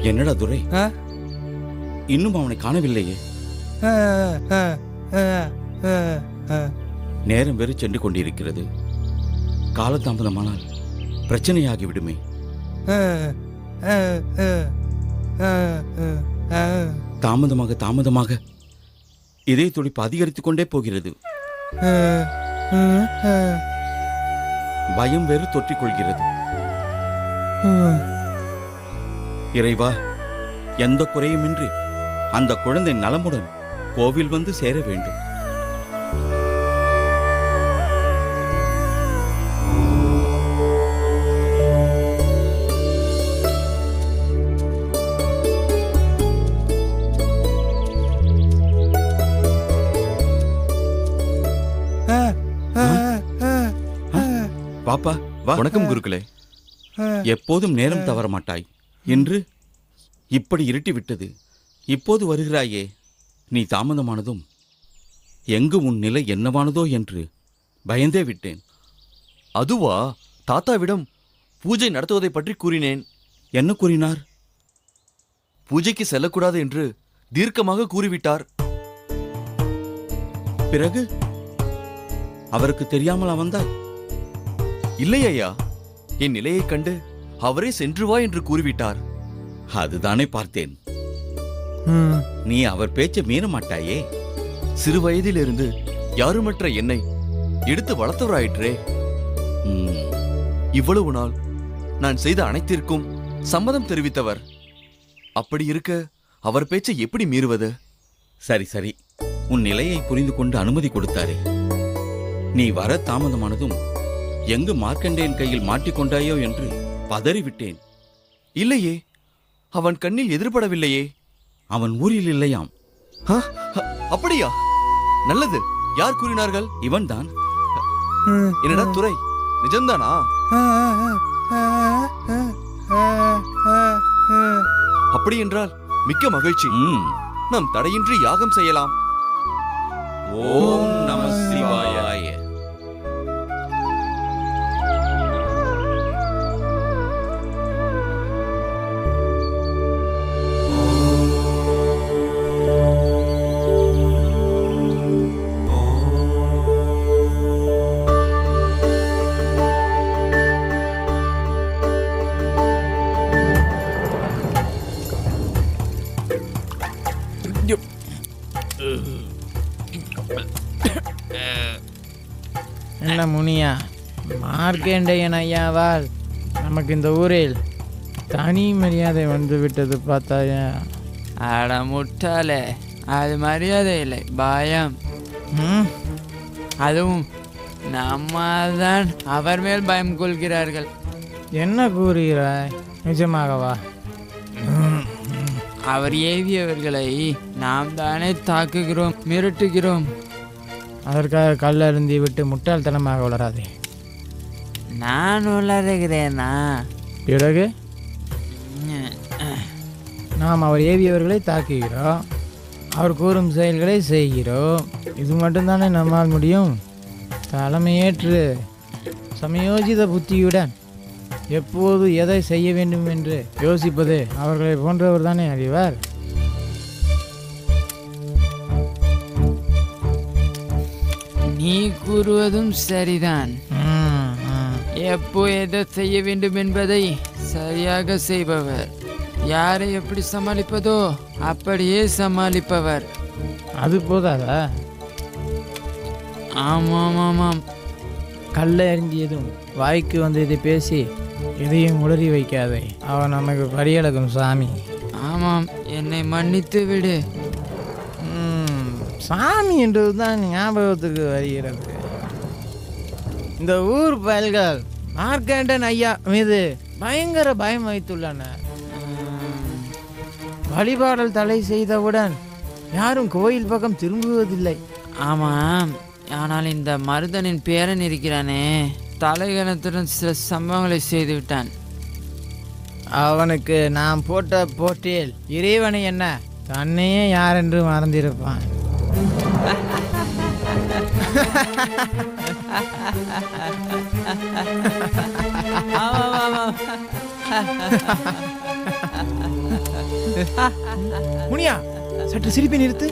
என்னடா துரை, இன்னும் அவனை காணவில்லையே? நேரம் வேறு சென்று கொண்டிருக்கிறது. காலதாமதமானால் பிரச்சனையாகிவிடுமே. தாமதமாக தாமதமாக இதய துடிப்பு அதிகரித்துக் கொண்டே போகிறது. பயம் வேறு தொற்றிக் கொள்கிறது. இறைவா, எந்த குறையுமின்றி அந்த குழந்தை நலமுடன் கோவில் வந்து சேர வேண்டும். பாப்பா, வணக்கம் குருக்களே. எப்போதும் நேரம் தவற மாட்டாய். இன்று இப்படி இருட்டி விட்டது, இப்போது வருகிறாயே. நீ தாமதமானதும் எங்கு உன் நிலை என்னவானதோ என்று பயந்தே விட்டேன். அதுவா, தாத்தாவிடம் பூஜை நடத்துவதை பற்றி கூறினேன். என்ன கூறினார்? பூஜைக்கு செல்லக்கூடாது என்று தீர்க்கமாக கூறிவிட்டார். பிறகு அவருக்கு தெரியாமல் வந்தாய்? இல்லை ஐயா, என் நிலையைக் கண்டு அவரே சென்று வா என்று கூறிவிட்டார். அதுதானே பார்த்தேன். நீ அவர் பேச்சை மீற மாட்டாயே. சிறு வயதிலிருந்து யாருமற்ற என்னை எடுத்து வளர்த்தவராயிற்றே. இவ்வளவு நாள் நான் செய்த அனைத்திற்கும் சம்மதம் தெரிவித்தவர். அப்படி இருக்க அவர் பேச்சை எப்படி மீறுவது? சரி சரி, உன் நிலையை புரிந்து கொண்டு அனுமதி கொடுத்தாரே. நீ வர தாமதமானதும் எங்கு மார்க்கண்டேயன் கையில் மாட்டிக்கொண்டாயோ என்று பதறிவிட்டேன். இல்லையே, அவன் கண்ணில் எதிர்படவில்லையே. அவன் ஊரில் இல்லையாம். அப்படியா? நல்லது. யார் கூறினார்கள்? இவன்தான். என்னடா துரை, நிஜம்தானா? அப்படி என்றால் மிக்க மகிழ்ச்சி. நாம் தடையின்றி யாகம் செய்யலாம். ஓம் நம சிவாய. என்ன முனியா, மார்க்கண்டேயன் ஐயாவால் நமக்கு இந்த ஊரில் தனி மரியாதை வந்து விட்டது பார்த்தாயா? அட முட்டாளே, அது மரியாதை இல்லை, பயம். அதுவும் நம்மால்தான் அவர் மேல் பயம் கொள்கிறார்கள். என்ன கூறுகிறாய்? நிஜமாகவா? அவர் ஏவியவர்களை நாம் தானே தாக்குகிறோம், மிரட்டுகிறோம். அதற்காக கல்லருந்தி விட்டு முட்டாள்தனமாக வளராதே. நான் வளருகிறேனா? பிறகு நாம் அவர் ஏவியவர்களை தாக்குகிறோம், அவர் கூறும் செயல்களை செய்கிறோம். இது மட்டும்தானே நம்மால் முடியும். தலைமையேற்று சமயோஜித புத்தியுடன் எப்போது எதை செய்ய வேண்டும் என்று யோசிப்பது அவர்களை போன்றவர் தானே அறிவார். நீ கூறுவதும் சரிதான். எப்போ எதை செய்ய வேண்டும் என்பதை சரியாக செய்பவர். யாரை எப்படி சமாளிப்பதோ அப்படியே சமாளிப்பவர். அது போதாதா? ஆமாம் ஆமாம். கல்லை அறிந்தியதும் வாய்க்கு வந்து இதை பேசி எதையும் உளறி வைக்காதே. அவன் நமக்கு பரியழகும் சாமி. ஆமாம், என்னை மன்னித்து விடு. சாமி என்றது தான் ஞாபகத்துக்கு வருகிறது. இந்த ஊர் பயல்கள் மார்க்கண்டன் ஐயா மீது பயங்கர பயம் வைத்துள்ளனர். வழிபாடல் தடை செய்தவுடன் யாரும் கோயில் பக்கம் திரும்புவதில்லை. ஆமாம், ஆனால் இந்த மருதனின் பேரன் இருக்கிறானே, தலைகணத்துடன் சில சம்பவங்களை செய்து விட்டான். அவனுக்கு நாம் போட்ட போட்டியில் இறைவனை என்ன தன்னையே யார் என்று மறந்திருப்பான். ஆமாம் ஆமாம். முனியா சற்று சிரிப்பை நிறுத்து.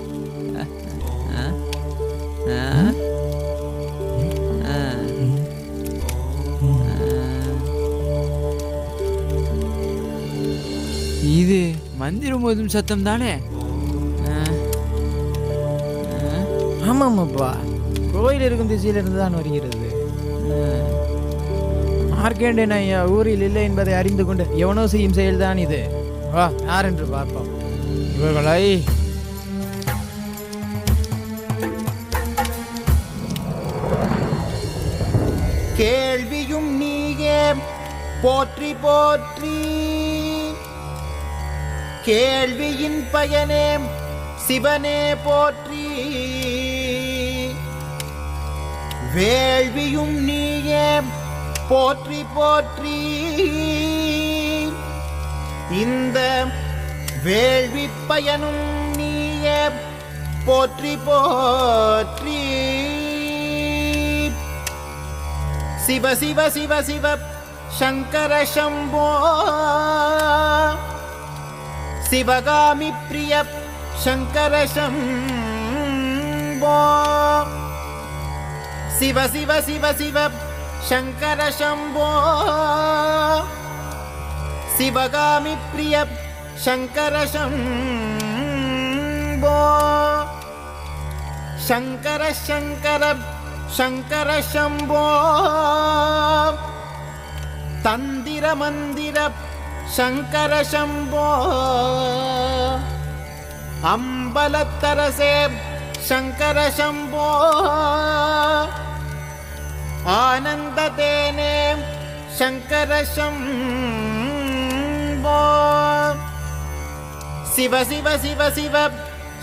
இது மந்திரம் போதும் சத்தம் தானே? ஆமாம்ப்பா, கோயில் இருக்கும் திசையிலிருந்து தான் வருகிறது. மார்க்கேண்டன் ஐயா ஊரில் இல்லை என்பதை அறிந்து கொண்டு எவனோ செய்யும் செயல்தான் இது. வா, யார் என்று பார்ப்போம். இவர்களை கேள்வியும் நீயே போற்றி போற்றி, கேள்வியின் பயனே சிவனே போற்றி, வேள்வியும் நீயே போற்றி போற்றி, இந்த வேள்வி பயனும் நீயே போற்றி போற்றி. சிவ சிவ சிவ சிவ சங்கர சம்போ, சிவகாமி பிரிய சங்கர சம்போ, சிவ சிவ சிவ சிவ சங்கர சம்போ, சிவகாமி பிரிய சங்கர சம்போ, சங்கர சங்கர சங்கர சம்போ, தந்திர மந்திர சங்கர சம்போ, அம்பலத்தரசே சங்கர சம்போ, ஆனந்த தேனே சங்கர சம்போ, சிவ சிவ சிவ சிவ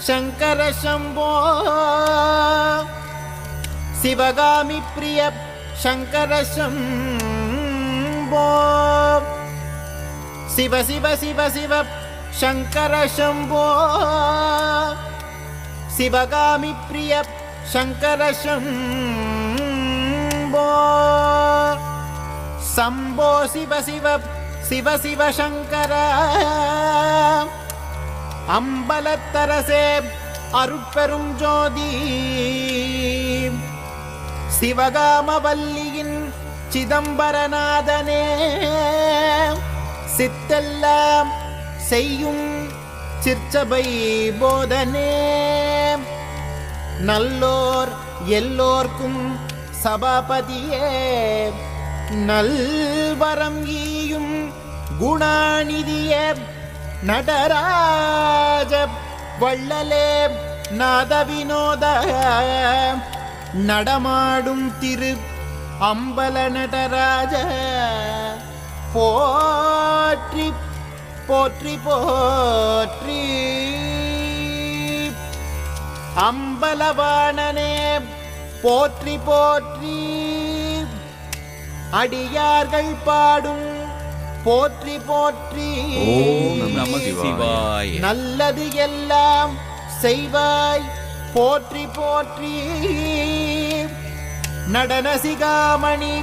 சங்கர சம்போ, சிவகாமி பிரிய சங்கர சம்போ, சிவ சிவ சிவ சிவ சங்கர சம்போ, சிவகாமி பிரிய சங்கர சம்போ, சம்போ சிவ சிவ சிவ சிவ சங்கர, அம்பலத்தரசே அருட்பெரும் ஜோதி, சிவகாமவல்லியின் சிதம்பரநாதனே, சித்தெல்லாம் செய்யும் சிற்சபை போதனே, நல்லோர் எல்லோர்க்கும் சபாபதியே, நல்வரம் ஈயும் குணாநிதியே, நடராஜ வள்ளலே நாத வினோத, நடமாடும் திரு அம்பல நடராஜ போற்றி போற்றி போற்றி, அம்பலவாணனே போற்றி போற்றி, அடியார்கள் பாடும் போற்றி போற்றி, ஓம் நம சிவாய. நல்லது எல்லாம் செய்வாய் போற்றி போற்றி, நடன சிகாமணி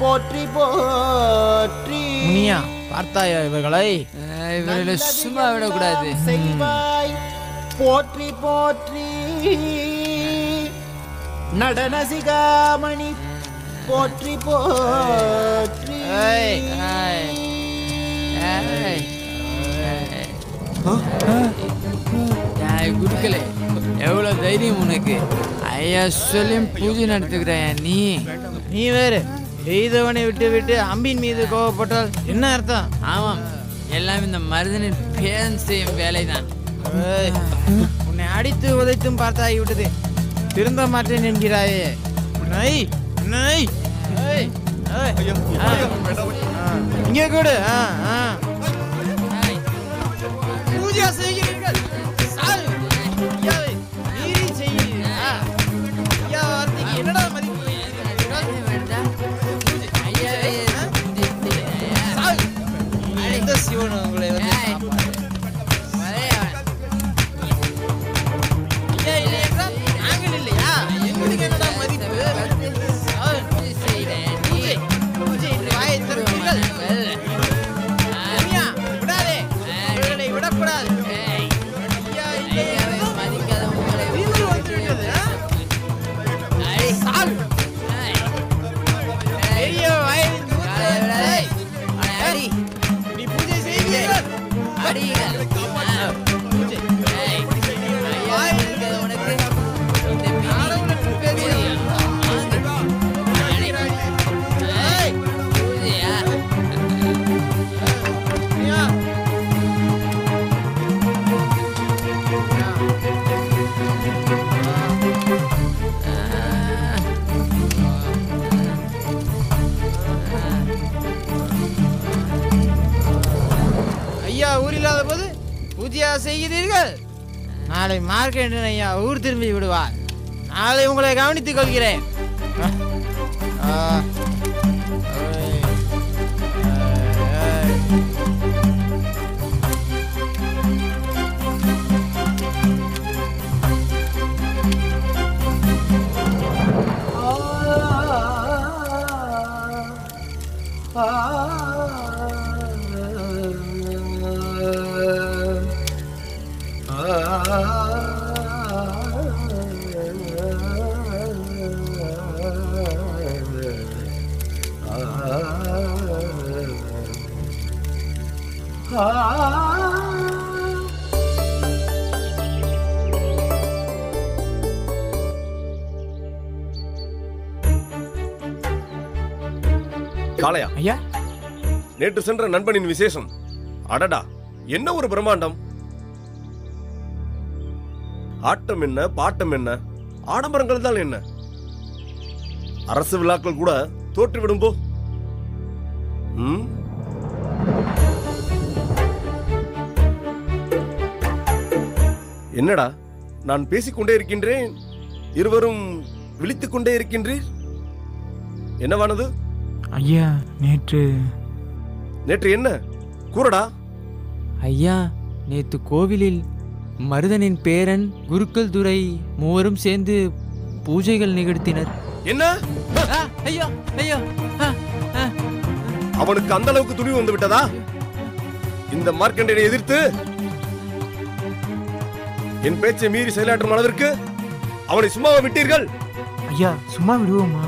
போற்றி போற்றி. முனியா, பார்த்தாயா இவர்களை? இவர்களை சும்மா விடக்கூடாது. செய்வாய் போற்றி போற்றி, நடன சிகாமணி போற்றி போற்றி. ஏய், ஏய், ஏய், ஏய், குடுக்கல. எவ்வளவு தைரியம் உனக்கு? ஐயா சொல்லியும் பூஜை நடத்துக்கிறேன் நீ. நீ வேறு எய்தவனை விட்டு விட்டு அம்பின் மீது கோவப்பட்டால் என்ன அர்த்தம்? ஆமாம், எல்லாம் இந்த மருதனின் பேரன் செய்யும் வேலைதான். ஏய், உன்னை அடித்து உதைத்தும் பார்த்தாகிவிட்டது, திருந்த மாட்டேன் என்கிறாயே. நை நை, ஏய், ஏய், இங்கே கூடு. பூஜை செய்கிறீர்கள், சால். ஐயாவை மீறி செய்கிறீர்கள். ஐயா வார்த்தைக்கு என்னடா மதிப்பு? சால். எந்த சிவன் உங்களை வந்து ஐயா இல்லை என்றால் நாங்கள் இல்லையா? எங்களுக்கு என்னடா மதிப்பு? பூஜை என்று வாயை திறப்பீர்கள். ஐயா, விடாதே, இவர்களை விடக்கூடாது. நினைக்கிறீர்கள்? நாளை மார்க்கெண்டின் ஐயா ஊர் திரும்பி விடுவார். நாளை உங்களை கவனித்துக் கொள்கிறேன். காளையா, ஐயா, நேற்று சென்ற நண்பனின் விசேஷம். அடடா, என்ன ஒரு பிரம்மாண்டம்! ஆட்டம் என்ன, பாட்டம் என்ன, ஆடம்பரங்கள் தான் என்ன. அரசு விழாக்கள் கூட தோற்றுவிடும் போ. என்னடா, நான் பேசிக்கொண்டே இருக்கின்றேன், இருவரும் விழித்துக் கொண்டே இருக்கின்றீர். என்னவானது? ஐயா, நேற்று என்ன கூறடா. ஐயா, நேத்து கோவிலில் மருதனின் பேரன் குருக்கள் துரை மூவரும் சேர்ந்து பூஜைகள் நிகழ்த்தினர். என்ன? ஐயா ஐயா, அவனுக்கு அந்த அளவுக்கு துணிவு வந்து விட்டதா? இந்த மார்க்கண்டனை எதிர்த்து என் பேச்சை மீறி செயலாற்றும் அளவிற்கு அவனை சும்மாவா விட்டீர்கள்? ஐயா, சும்மா விடுவோமா?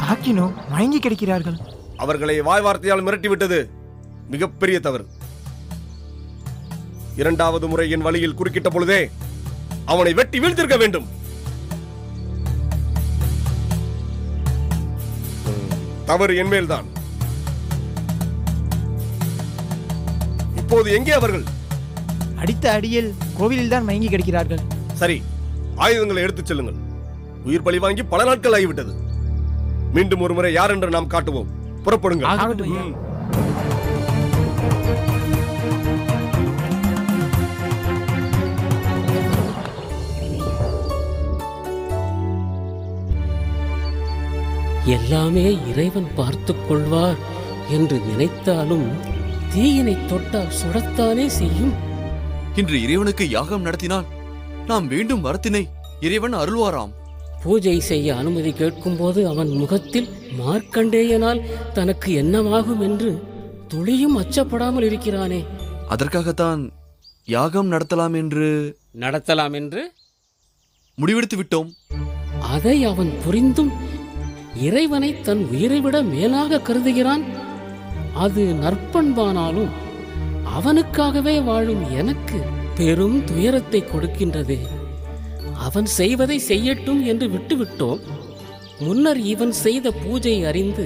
தாக்கினோம், மயங்கி கிடைக்கிறார்கள். அவர்களை வாய் வார்த்தையால் மிரட்டி விட்டது மிகப்பெரிய தவறு. இரண்டாவது முறை என் வழியில் குறுக்கிட்ட பொழுதே அவனை வெட்டி வீழ்த்திருக்க வேண்டும். தவறு என் மேல்தான். இப்போது எங்கே அவர்கள்? அடித்த அடியில் கோவிலில் தான் மயங்கி கிடைக்கிறார்கள். சரி, ஆயுதங்களை எடுத்துச் செல்லுங்கள். உயிர் பலி வாங்கி பல நாட்கள் ஆகிவிட்டது. மீண்டும் ஒரு முறை யார் என்று நாம் காட்டுவோம். புறப்படுங்கள். எல்லாமே இறைவன் பார்த்துக் கொள்வார் என்று நினைத்தாலும் தீயினை தொட்டால் சுடத்தானே செய்யும். இன்று இறைவனுக்கு யாகம் நடத்தினால் நாம் வேண்டும் வரத்தினை இறைவன் அருள்வாராம். பூஜை செய்ய அனுமதி கேட்கும்போது அவன் முகத்தில் மார்க்கண்டேயனால் தனக்கு என்னவாகும் என்று துளியும் அச்சப்படாமல் இருக்கிறானே. அதற்காகத்தான் யாகம் நடத்தலாம் என்று முடிவெடுத்து விட்டோம். அதை அவன் புரிந்தும் இறைவனை தன் உயிரை விட மேலாக கருதுகிறான். அது நற்பண்பானாலும் அவனுக்காகவே வாழும் எனக்கு பெரும் துயரத்தை கொடுக்கின்றதே. அவன் செய்வதை செய்யட்டும் என்று விட்டுவிட்டோம். முன்னர் இவன் செய்த பூஜை அறிந்து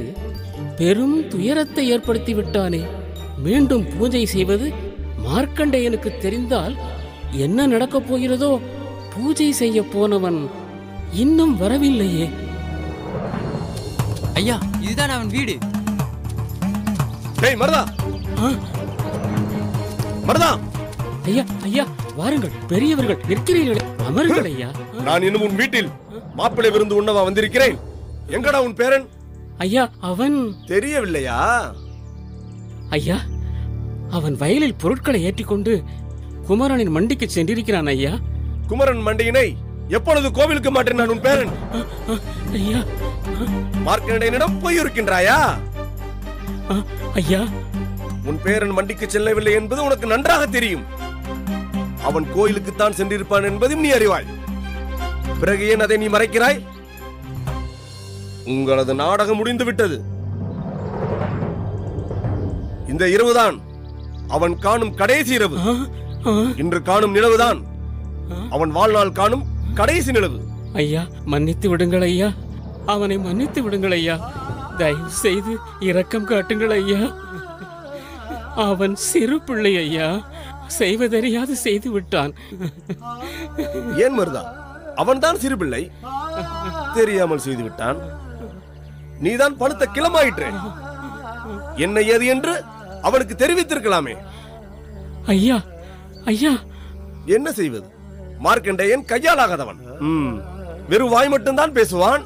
பெரும் துயரத்தை ஏற்படுத்தி விட்டானே. மீண்டும் பூஜை செய்வது மார்க்கண்டேயனுக்கு தெரிந்தால் என்ன நடக்கப் போகிறதோ? பூஜை செய்ய போனவன் இன்னும் வரவில்லையே. ஐயா, இதுதான் அவன் வீடு. டேய் மருதா, மருதா! ஐயா ஐயா, வாருங்கள், பெரியவர்கள் நிற்கிறீர்களே, அமருங்கள் ஐயா. நான் இன்னும் உன் வீட்டில் மாப்பிள்ளை விருந்து உண்ணவா வந்திருக்கிறேன். எங்கடா உன் பேரன்? ஐயா, அவன் தெரியவில்லையா? ஐயா, அவன் வயலில் பொருட்களை ஏற்றிக்கொண்டு குமரனின் மண்டிக்கு சென்றிருக்கிறான் ஐயா. குமரன் மண்டியினை எப்பொழுது கோவிலுக்கு மாற்றினான் உன் பேரன்? ஐயா, மார்க்கண்டேயனிடம் போய் இருக்கின்றாயா? ஐயா, உன் பேரன் மண்டிக்கு செல்லவில்லை என்பது உனக்கு நன்றாக தெரியும். அவன் கோயிலுக்குத்தான் சென்றிருப்பான் என்பதும் நீ அறிவாய். பிறகு ஏன் அதை நீ மறைக்கிறாய்? உங்களது நாடகம் முடிந்து விட்டது. இந்த இரவுதான் அவன் காணும் கடைசி இரவு. இன்று காணும் நிலவுதான் அவன் வாழ்நாள் காணும் கடைசி நிலவு. ஐயா, மன்னித்து விடுங்கள் ஐயா, அவனை மன்னித்து விடுங்கள் ஐயா. தயவு செய்து இரக்கம் காட்டுங்கள் ஐயா. அவன் சிறு பிள்ளை ஐயா, செய்வதறியாது செய்து விட்டான். ஏன் மருதா, அவன்தான் சிறு பிள்ளை, தெரியாமல் செய்து விட்டான். நீதான் பழுத்த கிளமாயிற்றே. என்ன ஏது என்று அவனுக்கு தெரிவித்திருக்கலாமே. ஐயா ஐயா, என்ன செய்வது? மார்க்கண்டேயன் கையாலாகாதவன். வெறும் வாய் மட்டும்தான் பேசுவான்,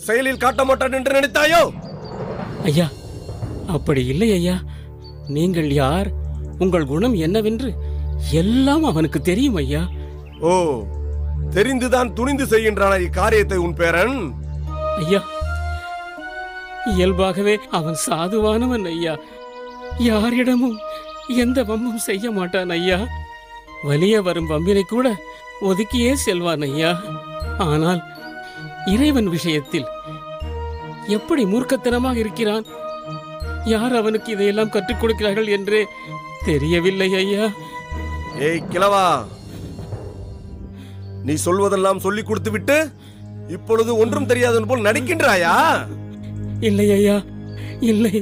செயலில் காட்ட மாட்டான் என்று நினைத்தாயோ? ஐயா, அப்படி இல்லை ஐயா. நீங்கள் யார், உங்கள் குணம் என்னவென்று எல்லாம் அவனுக்கு தெரியும் ஐயா. ஓ, தெரிந்துதான் துணிந்து செய்கின்றான இக்காரியத்தை உன் பேரன்? ஐயா, இயல்பாகவே அவன் சாதுவானவன் ஐயா. யாரிடமும் எந்த வம்பும் செய்ய மாட்டான் ஐயா. வலிய வரும் வம்பினை கூட ஒதுக்கியே செல்வான் ஐயா. ஆனால் இறைவன் விஷயத்தில் எப்படி மூர்க்கத்தனமாக இருக்கிறான். யார் அவனுக்கு இதையெல்லாம் கற்றுக் கொடுக்கிறார்கள் என்றே தெரியவில்லை ஐயா. ஏய் கிழவா, நீ சொல்வதெல்லாம் சொல்லிக் கொடுத்து விட்டு இப்பொழுது ஒன்றும் தெரியாதவன் போல் நடிக்கின்றாயா? இல்லை ஐயா, இல்லை.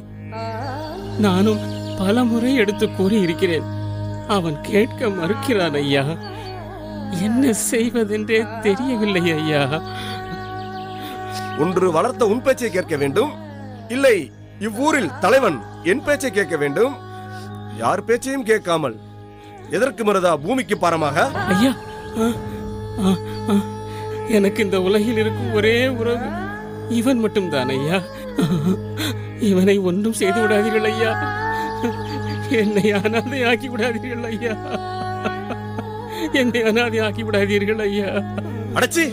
நானும் பல முறை எடுத்து கூறி இருக்கிறேன். அவன் கேட்க மறுக்கிறான் ஐயா. என்ன செய்வதென்றே தெரியவில்லை ஐயா. ஒன்று வளர்த்த உன் பேச்சை கேட்க வேண்டும், இல்லை இவ்வூரில் தலைவன் என் பேச்சை கேட்க வேண்டும். யார் பேச்சையும் கேட்காமல் எதற்கு மருதா பூமிக்கு பாரமாக? ஐயா, எனக்கு இந்த உலகில் இருக்கும் ஒரே உறவு இவன் மட்டும்தான் ஐயா. இவனை ஒன்றும் செய்து விடாதீர்கள் ஐயா. என்னை அனாதை ஆக்கி விடாதீர்கள் ஐயா. என்னை அனாதை ஆக்கி விடாதீர்கள் ஐயா. அடச்சி,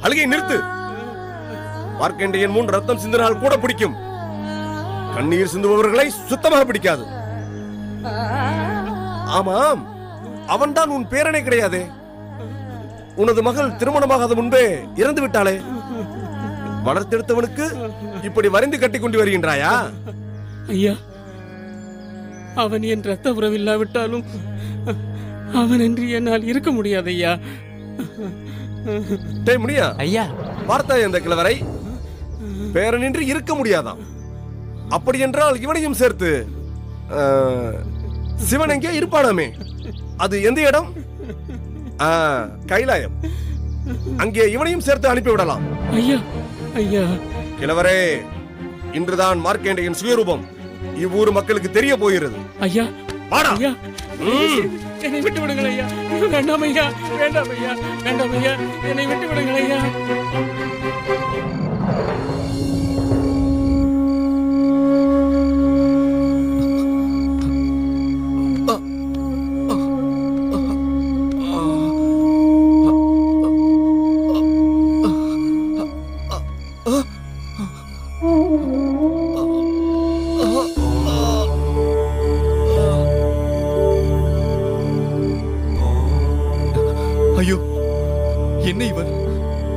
அழுகை நிறுத்து. மார்க்கண்டேயன் முன் ரத்தம் சிந்தினால் கூட பிடிக்கும், கண்ணீர் சிந்துபவர்களை சுத்தமாக பிடிக்காது. ஆமாம், அவன்தான் உன் பேரனே கிடையாதே. உனது மகள் திருமணமாகாத முன்பே இறந்து விட்டாளே. வளர்த்தெடுத்தவனுக்கு இப்படி வரைந்து கட்டி கொண்டு வருகின்றாயா? ஐயா, அவன் என் ரத்த உறவில்லாவிட்டாலும் அவன் என்று என்னால் இருக்க முடியாது ஐயா. முடியா ஐயா, பார்த்தாய் அந்த கிழவரை? பேரனின்றி இருக்க முடியாதாம். அப்படி என்றால் இவனையும் சேர்த்து சிவன் எங்கே இருப்பானாமே, அது எந்த இடம்? கைலாயம். அங்கே இவனையும் சேர்த்து அனுப்பிவிடலாம். ஐயா, ஐயா. கிழவரே, இன்றுதான் மார்க்கண்டேயன் சுயரூபம் இவ்வூர் மக்களுக்கு தெரிய போகிறது. ஐயா, வாடா. ஐயா, என்னை விட்டு விடுங்கள் ஐயா. வேண்டாம் ஐயா, வேண்டாம் ஐயா, வேண்டாம் ஐயா, என்னை விட்டு விடுங்கள் ஐயா. ஐயோ, என்ன இவர்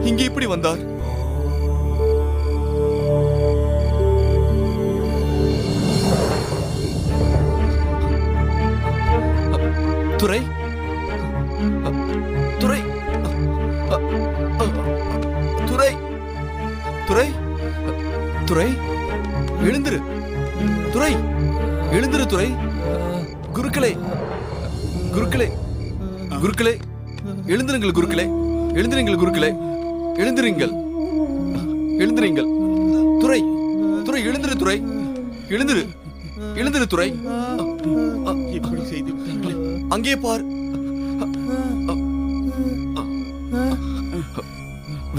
இங்கே இப்படி வந்தார்? துரை, துரை, துரை, துரை, துரை, எழுந்திரு. துரை, எழுந்திரு. துரை, குருக்களே, குருக்களே, குருக்களே, எழுந்திருங்கள் குருக்களே, எழுந்திருங்கள் குருக்களே, எழுந்திருங்கள், எழுந்திருங்கள். துரை, துரை, எழுந்திரு. துரை, எழுந்திரு, எழுந்திரு. துரை, இப்படி செய்து விட்டார்களே. அங்கே பார்.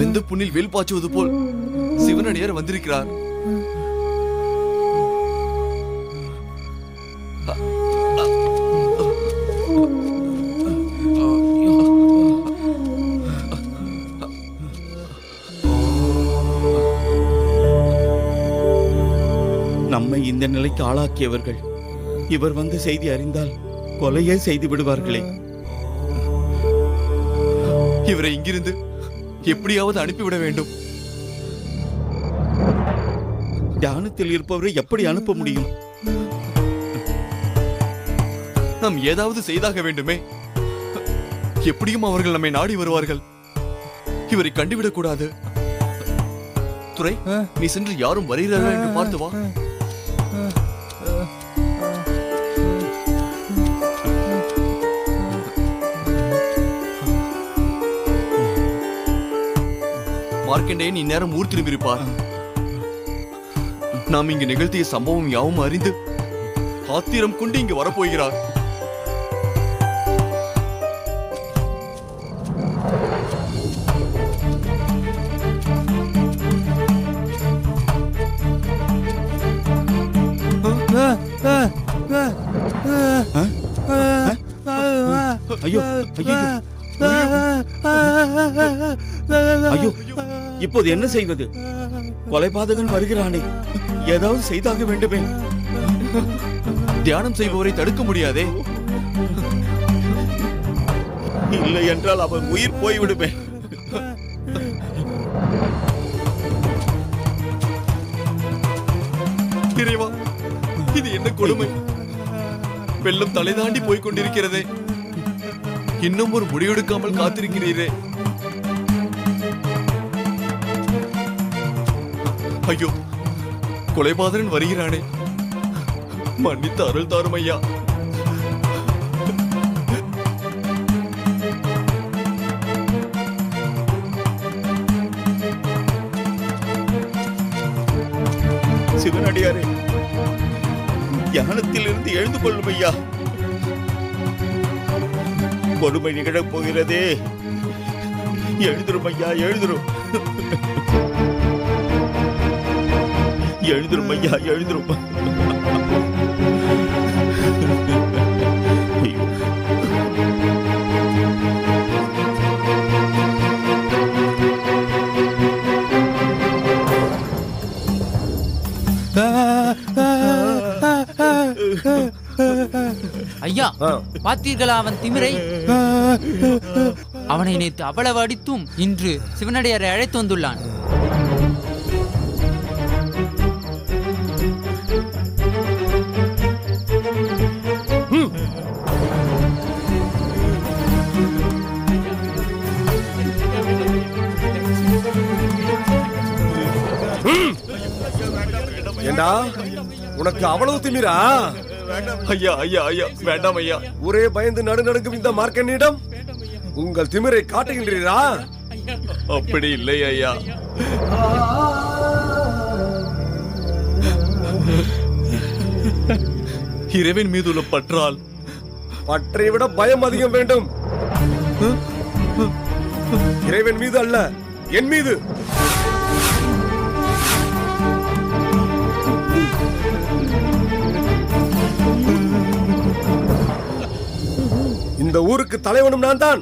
வெந்த புண்ணில் வேல் பாய்ச்சுவது போல் சிவனடியார் வந்திருக்கிறார். நம்மை இந்த நிலைக்கு ஆளாக்கியவர்கள் இவர் வந்து செய்தி அறிந்தால் கொலையே செய்து விடுவார்களே. இவரை இங்கிருந்து எப்படியாவது அனுப்பிவிட வேண்டும். தியானத்தில் இருப்பவரை எப்படி அனுப்ப முடியும்? நாம் ஏதாவது செய்தாக வேண்டுமே. எப்படியும் அவர்கள் நம்மை நாடி வருவார்கள். இவரை கண்டுவிடக் கூடாது. துரை, நீ சென்று யாரும் வருகிறார்கள் என்று பார்த்து வா. மார்க்கண்டேயன் இந்நேரம் ஊர் திரும்பியிருப்பார். நாம் இங்கு நிகழ்த்திய சம்பவம் யாவும் அறிந்து ஆத்திரம் கொண்டு இங்கு வரப்போகிறார். ஐயோ, இப்போது என்ன செய்வது? கொலைபாதகன் வருகிறானே, ஏதாவது செய்தாக வேண்டுமே. தியானம் செய்பவரை தடுக்க முடியாதே. இல்லை என்றால் அவன் உயிர் போய்விடுமே. இறைவா, இது என்ன கொடுமை! வெள்ளம் தலை தாண்டி போய்க் கொண்டிருக்கிறதே. இன்னும் ஒரு முடிவெடுக்காமல் காத்திருக்கிறீரே. ஐயோ, கொலைபாதகன் வருகிறானே, மன்னித்து அருள் தாரும் ஐயா. சிவனடியாரே, தியானத்தில் இருந்து எழுந்து கொள்ளும் ஐயா. கொடுமை நிகழப் போகிறதே. எழுந்திரும் ஐயா, எழுந்திரும். எழுந்திரும் ஐயா, எழுந்திரும். ஐயோ. ஐயா, பார்த்தீர்களா அவன் திமிரை? அவனை நேற்று அவ்வளவு அடித்தும் இன்று சிவனடியாரை அழைத்து வந்துள்ளான். ஏண்டா, உனக்கு அவ்வளவு திமிரா? ஐயா ஐயா ஐயா, வேண்டாம் ஐயா. ஒரே பயந்து நடுநடுங்கும் இந்த மார்க்கண்ணிடம் உங்கள் திமிரை காட்டுகின்றீரா? அப்படி இல்லை ஐயா. இறைவன் மீது உள்ள பற்றால். பற்றை விட பயம் அதிகம் வேண்டும். இறைவன் மீது அல்ல, என் மீது. இந்த ஊருக்கு தலைவனும் நான் தான்,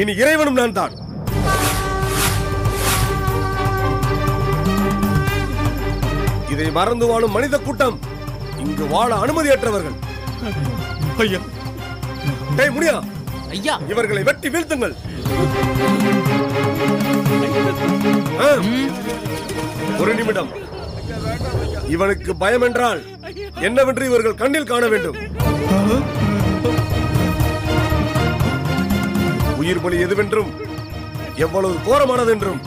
இனி இறைவனும் நான் தான். இதை மறந்து வாழும் மனித கூட்டம் இங்கு வாழ அனுமதியற்றவர்கள். ஐயா, டேய் முடியா, ஐயா, இவர்களை வெட்டி வீழ்த்துங்கள். ஒரு நிமிடம். இவனுக்கு பயம் என்றால் என்னவென்று இவர்கள் கண்ணில் காண வேண்டும். உயிர் பலி எதுவென்றும் எவ்வளவு கோரமானதென்றும்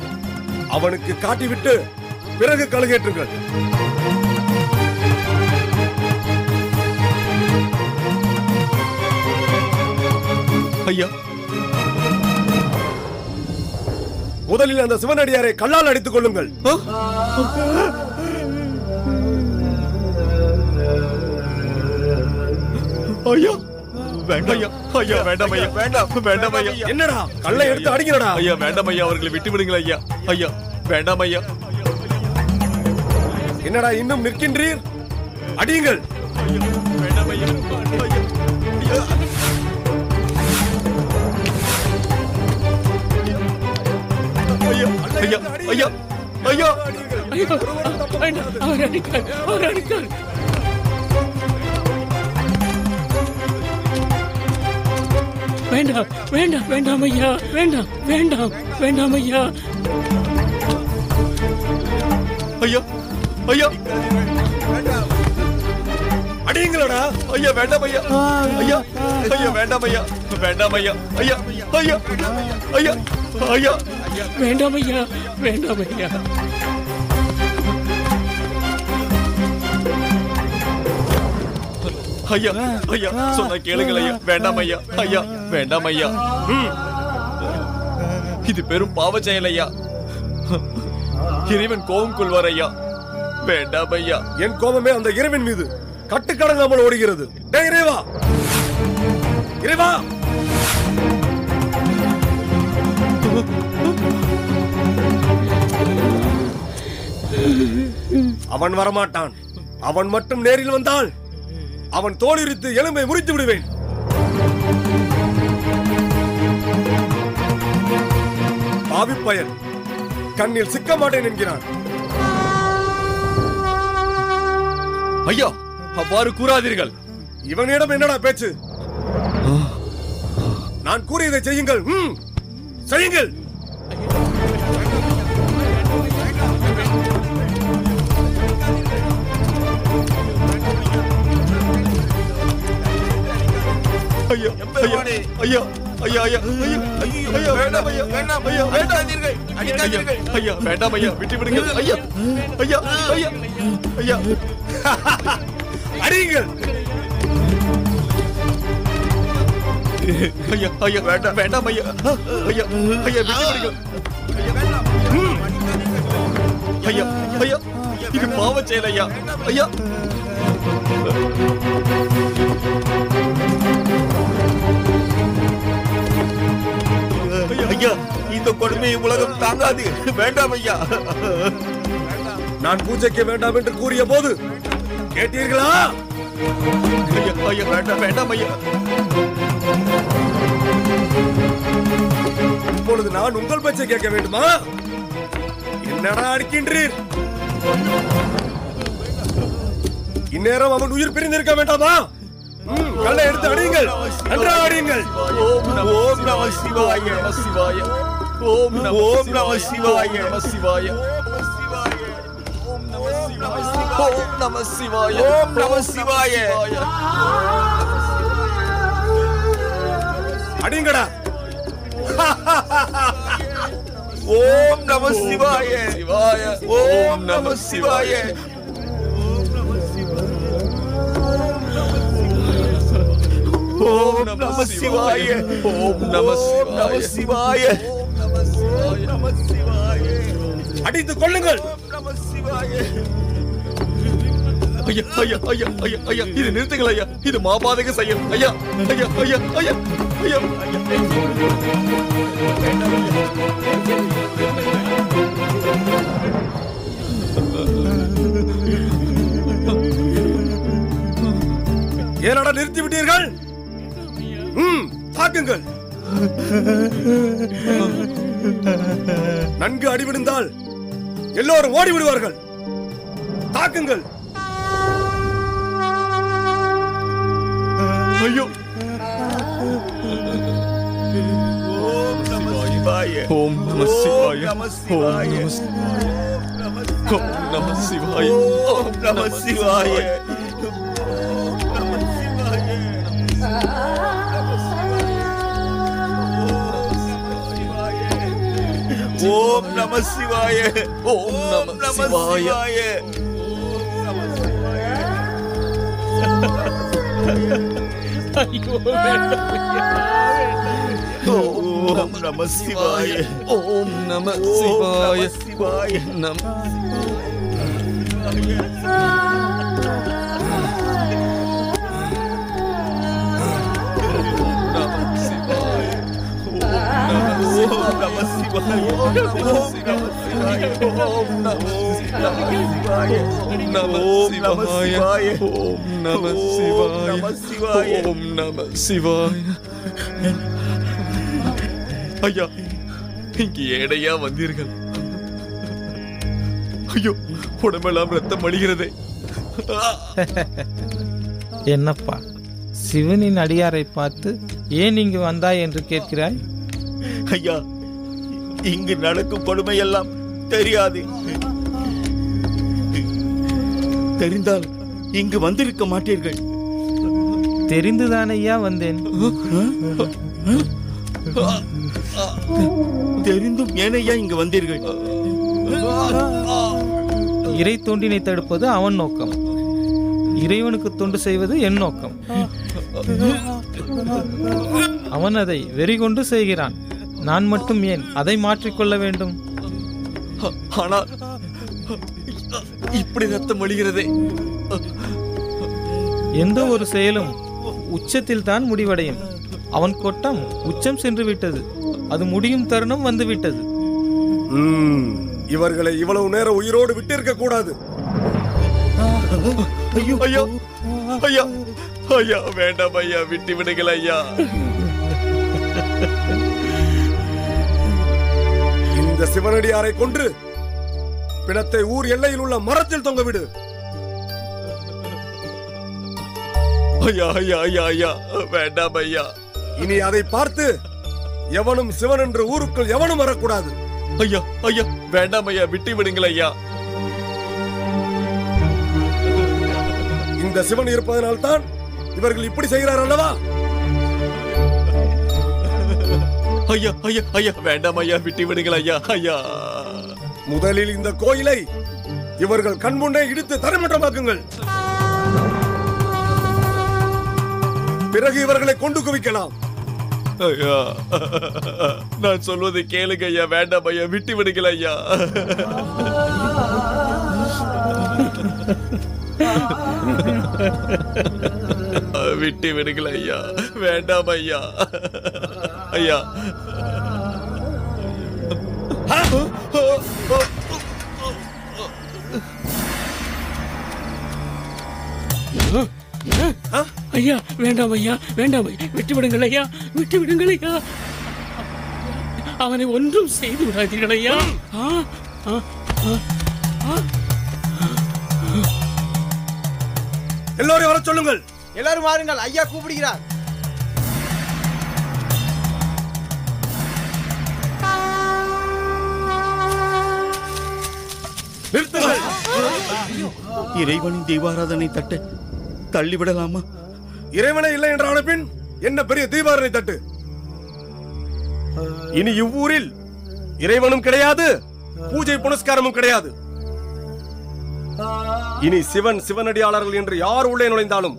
அவனுக்கு காட்டிவிட்டு பிறகு கழுகேற்றுங்கள். ஐயா, முதலில் அந்த சிவனடியாரை கல்லால் அடித்துக் கொள்ளுங்கள். ஐயா, வேண்டாம் ஐயா. ஐயா, வேண்டாம் ஐயா. வேண்டாம், வேண்டாம் ஐயா. என்னடா, கல்லை எடுத்து அடிக்கிறடா. ஐயா, வேண்டாம் ஐயா. அவர்களை விட்டு விடுங்கள் ஐயா. ஐயா, வேண்டாம் ஐயா. என்னடா இன்னும் நிற்கின்றீர்? அடியுங்கள். வேண்டாம் ஐயா. ஐயா, ஐயா, ஐயா, ஐயா, ஐயா. அவர் அடித்தார், அவர் அடித்தார். வேண்டாம் வேண்டாம் வேண்டாம் ஐயா, வேண்டாம் வேண்டாம் வேண்டாம் ஐயா. ஐயா, ஐயா, அடியுங்களடா. ஐயா, வேண்டாம் ஐயா. ஐயா, ஐயா, வேண்டாம் ஐயா. வேண்டாம் ஐயா. ஐயா, ஐயா, ஐயா, ஐயா. வேண்டாம் ஐயா, வேண்டாம் ஐயா. ஐயா, ஐயா, சொன்ன கேளுங்கள் ஐயா. வேண்டாம் ஐயா. ஐயா, வேண்டாம் ஐயா. இது பெரும் பாவ செயல் ஐயா. இறைவன் கோபம் கொள்வார் ஐயா. வேண்டாம் ஐயா. என் கோபமே அந்த இறைவன் மீது கட்டுக்கடங்காமல் ஓடுகிறது. டேய் இறைவா, இறைவா. அவன் வரமாட்டான். அவன் மட்டும் நேரில் வந்தால் அவன் தோலுரித்து எலும்பை முறித்து விடுவேன். பாவி பயல் கண்ணில் சிக்க மாட்டேன் என்கிறான். ஐயா, அவ்வாறு கூறாதீர்கள். இவனிடம் என்னடா பேச்சு? நான் கூறியதை செய்யுங்கள். செய்யுங்கள். ஐயா, ஐயா, ஐயா, ஐயா, ஐயா, ஐயா, ஐயா, வேண்டாம் ஐயா, வேண்டாம் ஐயா, வேண்டாதீர்கள், அடிக்காதீர்கள். ஐயா, வேண்டாம் ஐயா, விட்டு விடுங்கள். ஐயா, ஐயா, ஐயா, ஐயா, அடியுங்கள். ஐயா, ஐயா, வேண்டாம், வேண்டாம் ஐயா, ஐயா, ஐயா, விட்டு விடுங்கள். ஐயா, ஐயா, இது பாவச் செயல் ஐயா. ஐயா, ஐயா, இந்த கொடுமையை உலகம் தாங்காது. வேண்டாம் ஐயா. நான் பூஜைக்கு வேண்டாம் என்று கூறிய போது கேட்டீர்களா? ஐயா, ஐயா, வேண்டாம், வேண்டாம் ஐயா. இப்பொழுது நான் உங்கள் பேச்சை கேட்க வேண்டுமா? என்னடா அடிக்கின்றீர்? இந்நேரம் அவன் உயிர் பிரிந்திருக்க வேண்டாமா? கல்லை எடுத்து அடியுங்கள். நன்றாக அடியுங்கள். ஓம் நம சிவாய, நம சிவாய. ஓம் நம சிவாய, நம சிவாய. ஓம் நம சிவாய, ஓம் நம சிவாய. அடியுங்கடா. ஓம் நம சிவாய, சிவாய. ஓம் நம சிவாய. ஓம் நம சிவாய. ஓம் நம சிவாய. நம சிவாய. அடித்துக் கொள்ளுங்கள். நம சிவாய. ஐயா, ஐயா, ஐயா, ஐயா, ஐயா, இது நிறுத்துங்கள் ஐயா. இது மாபாதக செயல் ஐயா. ஐயா, ஐயா, ஐயா, ஐயா, ஏனடா நிறுத்தி விட்டீர்கள்? தாக்குங்கள். நன்கு அடிவிடுந்தால் எல்லோரும் ஓடி விடுவார்கள். தாக்குங்கள். ஐயோ. ஓம் நம சிவாய. ஓம் நம சிவாய. ஓம் நம சிவாய. ஓம் நம சிவாய. ஓம் நம சிவாய. ஓம் நம சிவாய. ஐயோ, வேண்டாம் ஐயா. ஓம் நம சிவாய. ஓம் நம சிவாய. சிவாய நம ஐயா, இங்கு ஏடையா வந்தீர்கள்? ஐயோ, உடம்பெல்லாம் ரத்தம் வழிகிறதே. என்னப்பா, சிவனின் அடியாரை பார்த்து ஏன் இங்கு வந்தாய் என்று கேட்கிறாய்? ஐயா, இங்கு நடக்கும் கொடுமையெல்லாம் தெரியாது. தெரிந்தால் இங்கு வந்திருக்க மாட்டீர்கள். தெரிந்துதானையா வந்தேன். தெரிந்தும் ஏனையா இங்கு வந்தீர்கள்? இறை தொண்டினை தடுப்பது அவன் நோக்கம், இறைவனுக்கு தொண்டு செய்வது என் நோக்கம். அவன் அதை வெறிகொண்டு செய்கிறான். நான் மட்டும் ஏன் அதை மாற்றிக்கொள்ள வேண்டும்? ஆனால் இப்படி ரத்தம் வழிகிறதே. எந்த ஒரு செயலும் உச்சத்தில் தான் முடிவடையும். அவன் கொட்டம் உச்சம் சென்று விட்டது. அது முடியும் தருணம் வந்து விட்டது. இவர்களை இவ்வளவு நேரம் உயிரோடு விட்டிருக்க கூடாது. ஐயோ, ஐயா, ஐயா, ஐயா, வேண்டாம் ஐயா, விட்டு விடுங்கள் ஐயா. இந்த சிவனடியாரை கொன்று பிணத்தை ஊர் எல்லையில் உள்ள மரத்தில் தொங்கவிடு. ஐயா ஐயா ஐயா ஐயா வேண்டாம் ஐயா. இனி அதை பார்த்து எவனும் சிவன் என்று ஊருக்குள் எவனும் வரக்கூடாது. ஐயா ஐயா வேண்டாம் ஐயா, விட்டு விடுங்கள் ஐயா. இந்த சிவன் இருப்பதனால் தான் இவர்கள் இப்படி செய்கிறார் அல்லவா? ஐயா ஐயா ஐயா வேண்டாம் ஐயா, விட்டு விடுங்கள் ஐயா. ஐயா முதலில் இந்த கோயிலை இவர்கள் கண்முன்னே இடித்து தரைமட்டமாக்குங்கள். பிறகு இவர்களை கொண்டு குவிக்கலாம். ஐயா நான் சொல்வதை கேளுங்க ஐயா, வேண்டாம் ஐயா, விட்டு விடுங்கள் ஐயா. விட்டு விடுங்கள் ஐயா, வேண்டாம் ஐயா. ஐயா ஐயா வேண்டாம் ஐயா, வேண்டாம் ஐயா, விட்டு விடுங்கள் ஐயா, விட்டு விடுங்கள் ஐயா. அவனை ஒன்றும் செய்து விடாதீர்கள் ஐயா. எல்லோரும் வர சொல்லுங்கள். எல்லாரும் வாருங்கள், ஐயா கூப்பிடுகிறார். நிறுத்துங்கள். இறைவனின் தெய்வாராதனை தட்ட தள்ளிவிடலாமா? இறைவனே இல்லை என்ற பின் என்ன பெரிய தீபாரணை தட்டு? இனி இவ்வூரில் இறைவனும் கிடையாது, பூஜை புனஸ்காரமும் கிடையாது. இனி சிவன் சிவனடியாளர்கள் என்று யார் உள்ளே நுழைந்தாலும்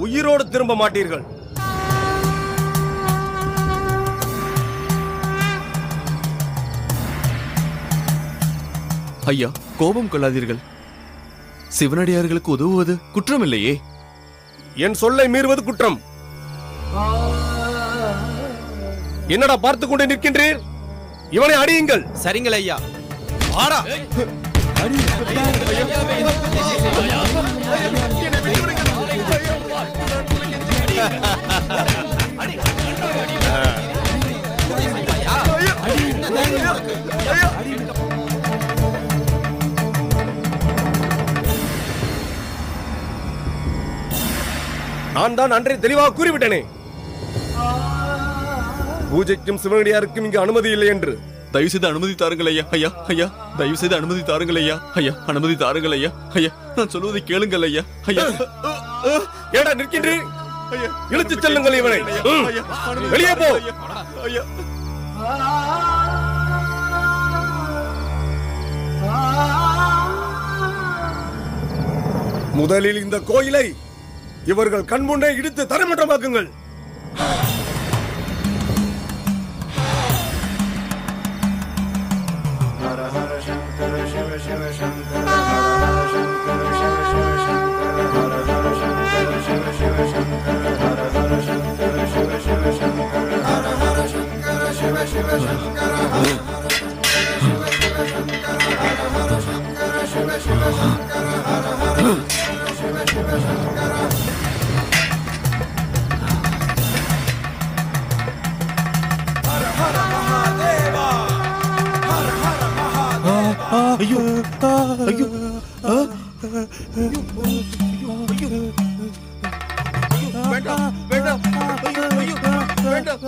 உயிரோடு திரும்ப மாட்டீர்கள். ஐயா கோபம் கொள்ளாதீர்கள். சிவனடியார்களுக்கு உதவுவது குற்றம் இல்லையே. என் சொல்லை மீறுவது குற்றம். என்னடா பார்த்துக் கொண்டு நிற்கின்றீர்? இவனை அடியுங்கள். சரிங்கள் ஐயா. ஆடா நான் தான் அன்றே தெளிவாக கூறிவிட்டேனே, பூஜைக்கும் சிவனடியாருக்கும் இங்கு அனுமதி இல்லை என்று. தயவு செய்து அனுமதி தாருங்கள் ஐயா. ஐயா ஐயா தயவு செய்து அனுமதி தாருங்கள் ஐயா. ஐயா அனுமதி தாருங்கள் ஐயா. ஐயா நான் சொல்வதை கேளுங்கள் ஐயா. ஐயா ஏடா நிற்கின்றீர்? இழுத்துச் செல்லுங்கள் இவனை. வெளியே போ. ஐயா முதலில் இந்த கோயிலை இவர்கள் கண்முன்னே இடித்து தரைமட்டமாக்குங்கள். ஐயோ ஐயோ வேண்டாம் வேண்டாம் வேண்டாம்.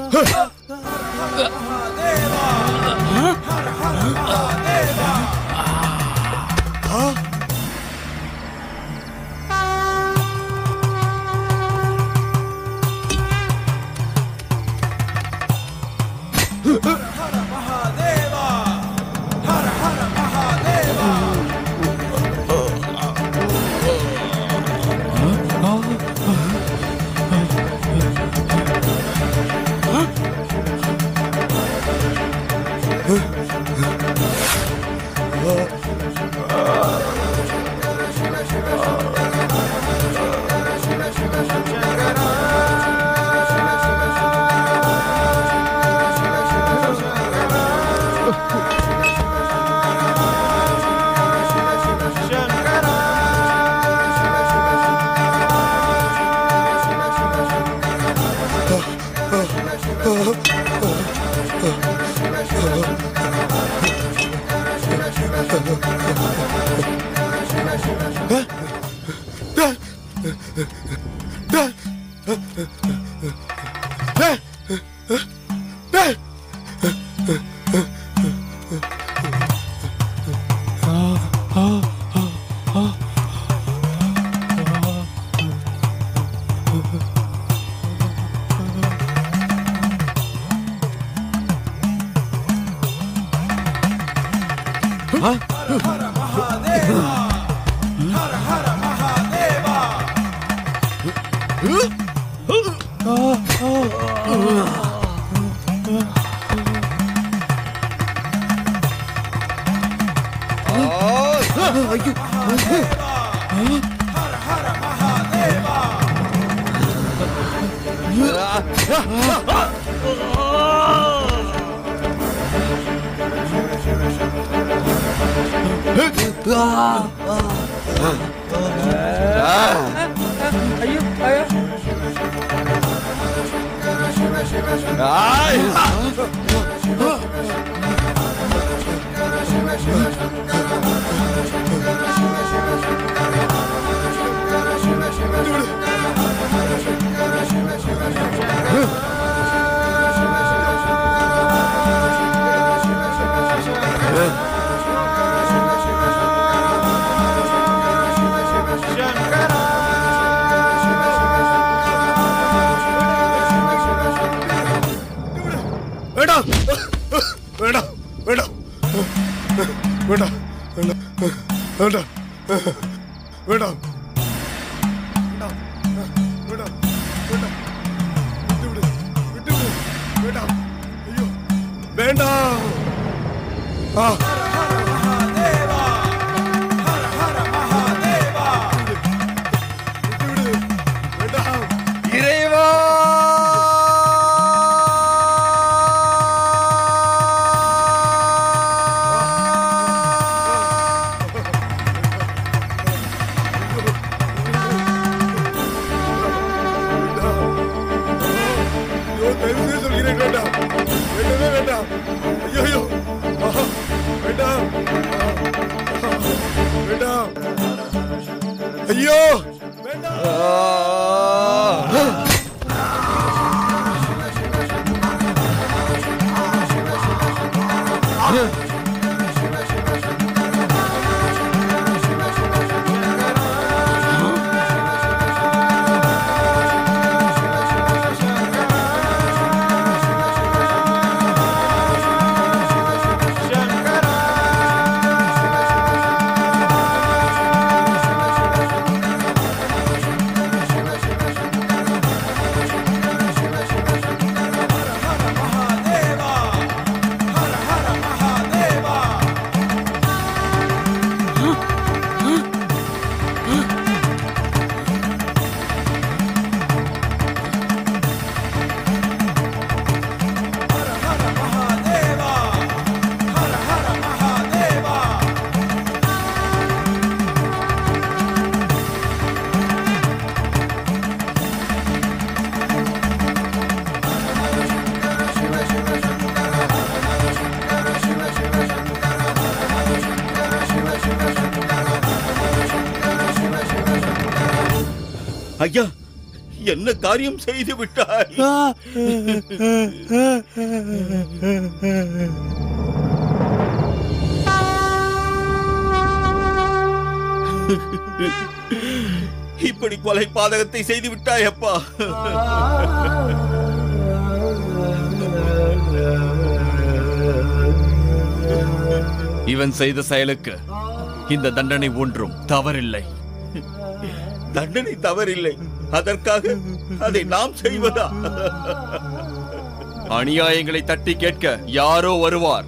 வேண்டாம் வேண்டாம் வேண்டாம் வேண்டாம் வேண்டாம் வேண்டாம் வேண்டாம் வேண்டாம் விட்டுவிடு விட்டுவிடு வேண்டாம் ஐயோ வேண்டாம் இறைவா ஐயோ ஐயா, என்ன காரியம் செய்து விட்டாய்? இப்படி கொலை பாதகத்தை செய்து விட்டாய் அப்பா. இவன் செய்த செயலுக்கு இந்த தண்டனை ஒன்றும் தவறில்லை. தண்டனை தவறில்லை, அதற்காக அதை நாம் செய்வதா? அநியாயங்களை தட்டி கேட்க யாரோ வருவார்,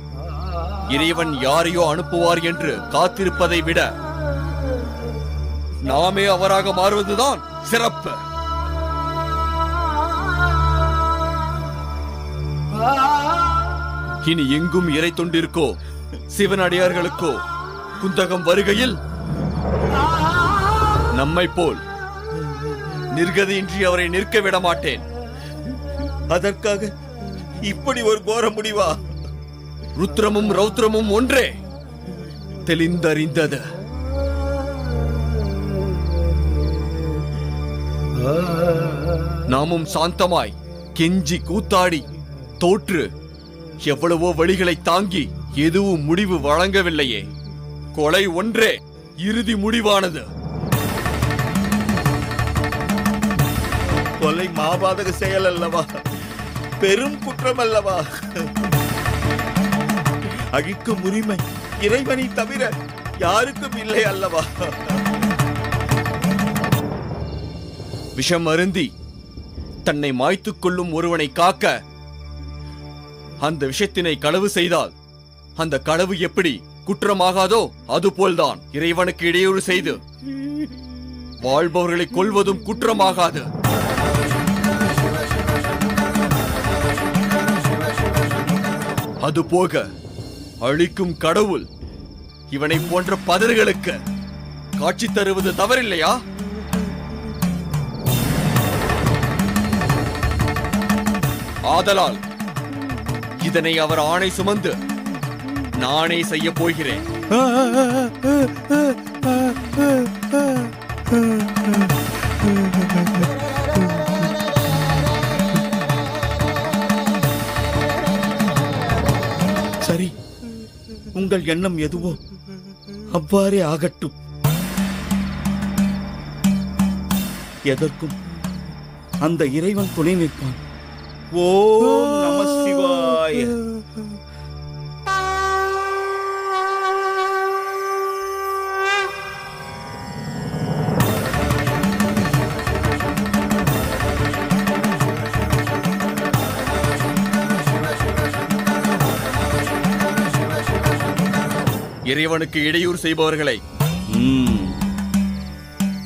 இறைவன் யாரையோ அனுப்புவார் என்று காத்திருப்பதை விட நாமே அவராக மாறுவதுதான் சிறப்பு. இனி எங்கும் இறை தொண்டிற்கோ சிவனடியார்களுக்கோ குந்தகம் வருகையில் நம்மை போல் நிர்கதியின்றி அவரை நிற்க விட மாட்டேன். அதற்காக இப்படி ஒரு கோர முடிவா? ருத்ரமும் ரௌத்ரமும் ஒன்றே, தெளிந்தறிந்தது. நாமும் சாந்தமாய் கெஞ்சி கூத்தாடி தோற்று எவ்வளவோ வழிகளை தாங்கி எதுவும் முடிவு வழங்கவில்லையே. கொலை ஒன்றே இறுதி முடிவானது. கொலை மாபாதக செயல் அல்லவா? பெரும் குற்றம் அல்லவா? அழிக்கும் உரிமை இறைவனை தவிர யாருக்கும் இல்லை அல்லவா? விஷம் அருந்தி தன்னை மாய்த்துக் கொள்ளும் ஒருவனை காக்க அந்த விஷத்தினை களவு செய்தால் அந்த களவு எப்படி குற்றமாகாதோ அதுபோல்தான் இறைவனுக்கு இடையூறு செய்து வாழ்பவர்களை கொல்வதும் குற்றமாகாது. அதுபோக அழிக்கும் கடவுள் இவனை போன்ற பதர்களுக்கு காட்சி தருவது தவறில்லையா? ஆதலால் இதனை அவர் ஆணை சுமந்து நானே செய்ய போகிறேன். சரி, உங்கள் எண்ணம் எதுவோ அவ்வாறே ஆகட்டும். எதற்கும் அந்த இறைவன் துணை நிற்பான். ஓம் நம சிவாய. இறைவனுக்கு இடையூறு செய்பவர்களை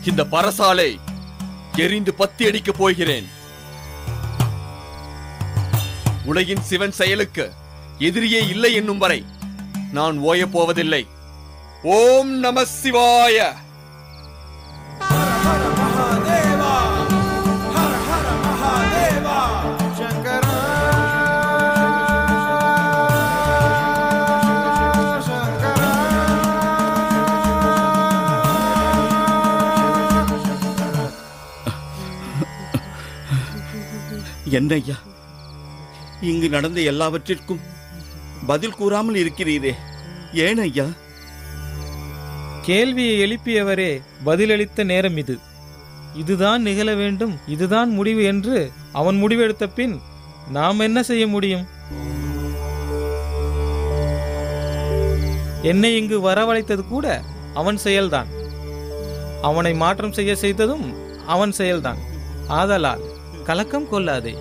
இந்த பரசாலை எரிந்து பத்தி அடிக்கப் போகிறேன். உலகின் சிவன் செயலுக்கு எதிரியே இல்லை என்னும் வரை நான் ஓயப் போவதில்லை. ஓம் நம சிவாய. என்னையா, இங்கு நடந்த எல்லாவற்றிற்கும் பதில் கூறாமல் இருக்கிறீரே, ஏன் ஐயா? கேள்வியை எழுப்பியவரே பதிலளித்த நேரம் இது. இதுதான் நிகழ வேண்டும், இதுதான் முடிவு என்று அவன் முடிவெடுத்த பின் நாம் என்ன செய்ய முடியும்? என்னை இங்கு வரவழைத்தது கூட அவன் செயல்தான். அவனை மாற்றம் செய்ய செய்ததும் அவன் செயல்தான். ஆதலால் கலக்கம் கொள்ளாதே.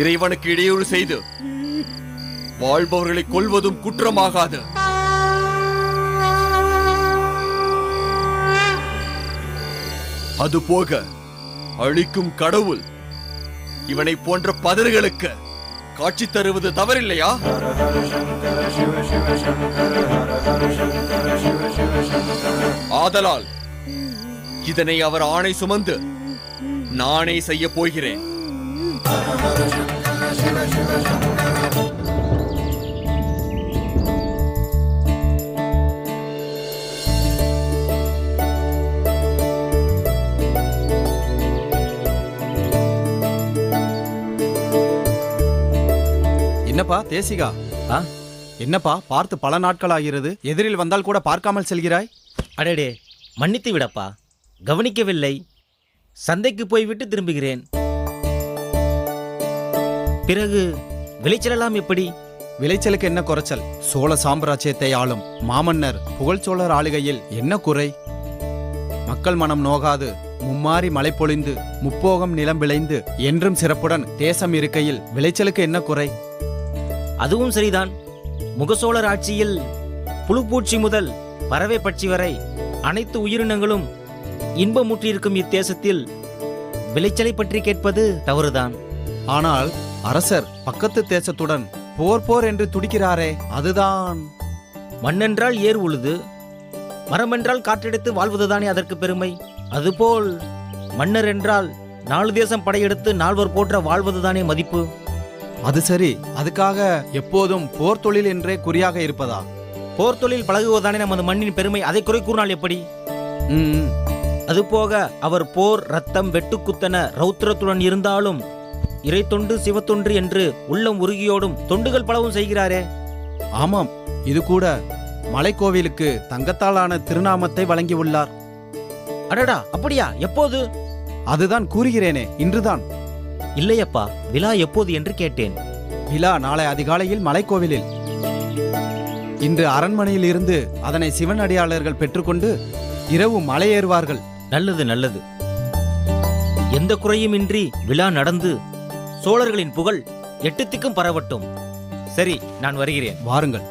இறைவனுக்கு இடையூறு செய்து வாழ்பவர்களை கொல்வதும் குற்றமாகாது. அதுபோக அழிக்கும் கடவுள் இவனை போன்ற பதர்களுக்கு காட்சி தருவது தவறில்லையா? ஆதலால் இதனை அவர் ஆணை சுமந்து நானே செய்ய போகிறேன். என்னப்பா தேசிகா? என்னப்பா பார்த்து பல நாட்கள் ஆகிறது, எதிரில் வந்தால் கூட பார்க்காமல் செல்கிறாய்? அடடே, மன்னித்து விடப்பா, கவனிக்கவில்லை. சந்தைக்கு போய்விட்டு திரும்புகிறேன். பிறகு விளைச்சலெல்லாம் எப்படி? விளைச்சலுக்கு என்ன குறைச்சல்? சோழ சாம்ராஜ்யத்தை ஆளும் மாமன்னர் புகழ்ச்சோழர் ஆளுகையில் என்ன குறை? மக்கள் மனம் நோகாது மும்மாறி மழை பொழிந்து முப்போகம் நிலம் விளைந்து என்றும் சிறப்புடன் தேசம் இருக்கையில் விளைச்சலுக்கு என்ன குறை? அதுவும் சரிதான். முகசோழர் ஆட்சியில் புழுப்பூச்சி முதல் பறவை பட்சி வரை அனைத்து உயிரினங்களும் இன்பமுற்றிருக்கும் இத்தேசத்தில் விளைச்சலை பற்றி கேட்பது தவறுதான். ஆனால் அரசர் பக்கத்து தேசத்துடன் போர் போர் என்று துடிக்கிறாரே, அதுதான். மண்ணென்றால் ஏர் உழுது, மரமென்றால் காற்றெடுத்து வாழ்வதுதானே அதற்கு பெருமை. அதுபோல் மன்னர் என்றால் 4 தேசம் படையெடுத்து 4 போற்ற வாழ்வதுதானே மதிப்பு. அது சரி, அதுக்காக எப்போதும் போர் தொழில் என்றே குறியாக இருப்பதா? போர் தொழில் பழகுவதானே நமது மண்ணின் பெருமை. அதை குறை கூறினால் எப்படி? ம், அதுபோக அவர் போர், ரத்தம், வெட்டுக்குத்தன ரௌத்திரத்துடன் இருந்தாலும் இறை தொண்டு சிவத்தொன்று என்று உள்ளம் உருகியோடும் தொண்டுகள் பலவும் செய்கிறாரே. ஆமாம், இது கூட மலைக்கோவிலுக்கு தங்கத்தாலான திருநாமத்தை வழங்கியுள்ளார். அடடா, அப்படியா? எப்போது? அதுதான் கூறுகிறேனே, இன்றுதான். இல்லையப்பா, விழா எப்போது என்று கேட்டேன். விழா நாளை அதிகாலையில் மலைக்கோவிலில். இன்று அரண்மனையில் இருந்து அதனை சிவன் அடியாளர்கள் பெற்றுக்கொண்டு இரவு மலையேறுவார்கள். நல்லது நல்லது. எந்த குறையுமின்றி விழா நடந்து சோழர்களின் புகழ் 8 திக்கும் பரவட்டும். சரி, நான் வருகிறேன். வாருங்கள்.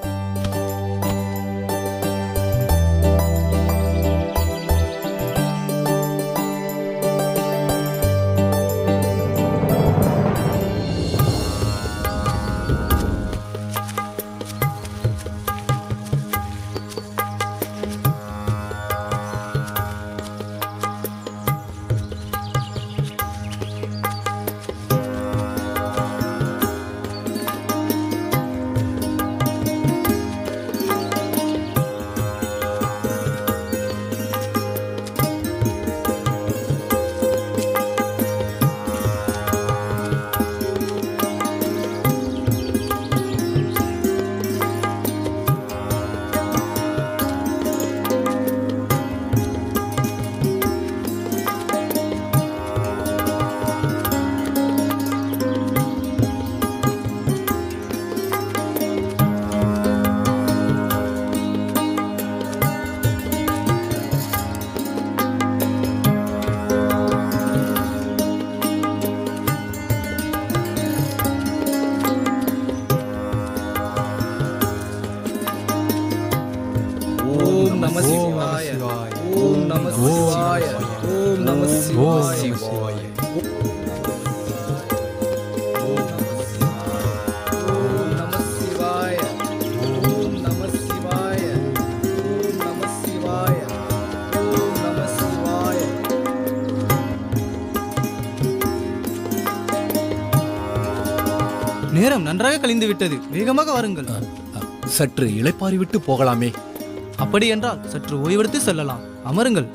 நேரம் நன்றாக கழிந்து விட்டது. வேகமாக வாருங்கள். சற்று இளைப்பாறி விட்டு போகலாமே. அப்படி என்றால் சற்று ஓய்வெடுத்து செல்லலாம். அமருங்கள்.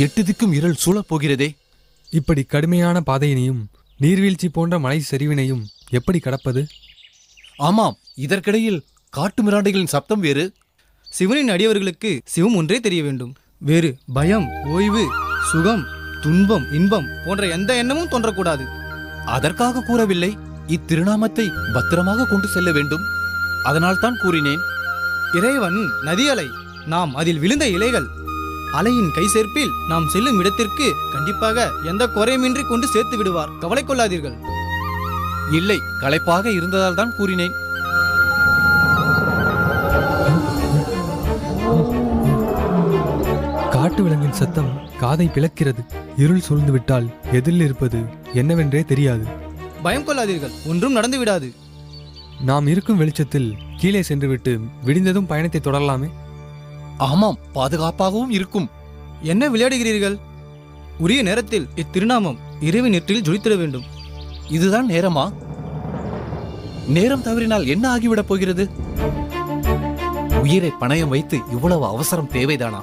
எட்டு திக்கும் இருள் சூழப் போகிறதே. இப்படி கடுமையான பாதையினையும் நீர்வீழ்ச்சி போன்ற மலை சரிவினையும் எப்படி கடப்பது? ஆமாம், இதற்கிடையில் காட்டு மிராண்டிகளின் சப்தம் வேறு. சிவனின் அடியவர்களுக்கு சிவம் ஒன்றே தெரிய வேண்டும். வேறு பயம், ஓய்வு, சுகம், துன்பம், இன்பம் போன்ற எந்த எண்ணமும் தோன்றக்கூடாது. அதற்காக கூறவில்லை. இத்திருநாமத்தை பத்திரமாக கொண்டு செல்ல வேண்டும். அதனால் தான் கூறினேன். இறைவன் நதி அலை, நாம் அதில் விழுந்த இலைகள். அலையின் கை சேர்ப்பில் நாம் செல்லும் இடத்திற்கு கண்டிப்பாக எந்த குறையுமின்றி கொண்டு சேர்த்து விடுவார். கவலை கொள்ளாதீர்கள். இல்லை, களைப்பாக இருந்ததால் தான் கூறினேன். காட்டு விலங்கின் சத்தம் காதை பிளக்கிறது. இருள் சூழ்ந்து விட்டால் எதிரில் இருப்பது என்னவென்றே தெரியாது. பயம் கொள்ளாதீர்கள், ஒன்றும் நடந்து விடாது. நாம் இருக்கும் வெளிச்சத்தில் கீழே சென்றுவிட்டு விடிந்ததும் பயணத்தை தொடரலாமே. ஆமாம், பாதுகாப்பாகவும் இருக்கும். என்ன விளையாடுகிறீர்கள்? உரிய நேரத்தில் இத்திருநாமம் இறைவன் நெற்றில் ஜொலித்திட வேண்டும். இதுதான் நேரமா? நேரம் தவறினால் என்ன ஆகிவிடப் போகிறது? உயிரை பணயம் வைத்து இவ்வளவு அவசரம் தேவைதானா?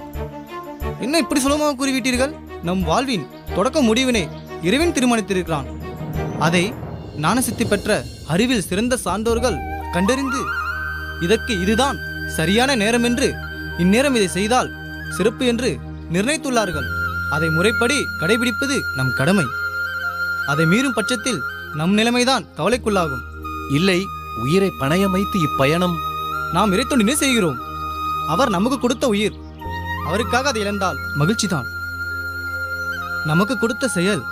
என்ன இப்படி சுலபமாக கூறிவிட்டீர்கள்? நம் வாழ்வின் தொடக்க முடிவினை இறைவன் தீர்மானித்திருக்கிறான். அதை ஞானசித்தி பெற்ற அறிவில் சிறந்த சான்றோர்கள் கண்டறிந்து இதற்கு இதுதான் சரியான நேரம் என்று, இந்நேரம் இதை செய்தால் சிறப்பு என்று நிர்ணயித்துள்ளார்கள். அதை முறைப்படி கடைபிடிப்பது நம் கடமை. அதை மீறும் பட்சத்தில் நம் நிலைமைதான் கவலைக்குள்ளாகும். இல்லை, உயிரை பணயம் வைத்து இப்பயணம் நாம் இறைத்தொண்டினை செய்கிறோம். அவர் நமக்கு கொடுத்த உயிர். அவருக்காக அதை இழந்தால் மகிழ்ச்சிதான். நமக்கு கொடுத்த செயல்,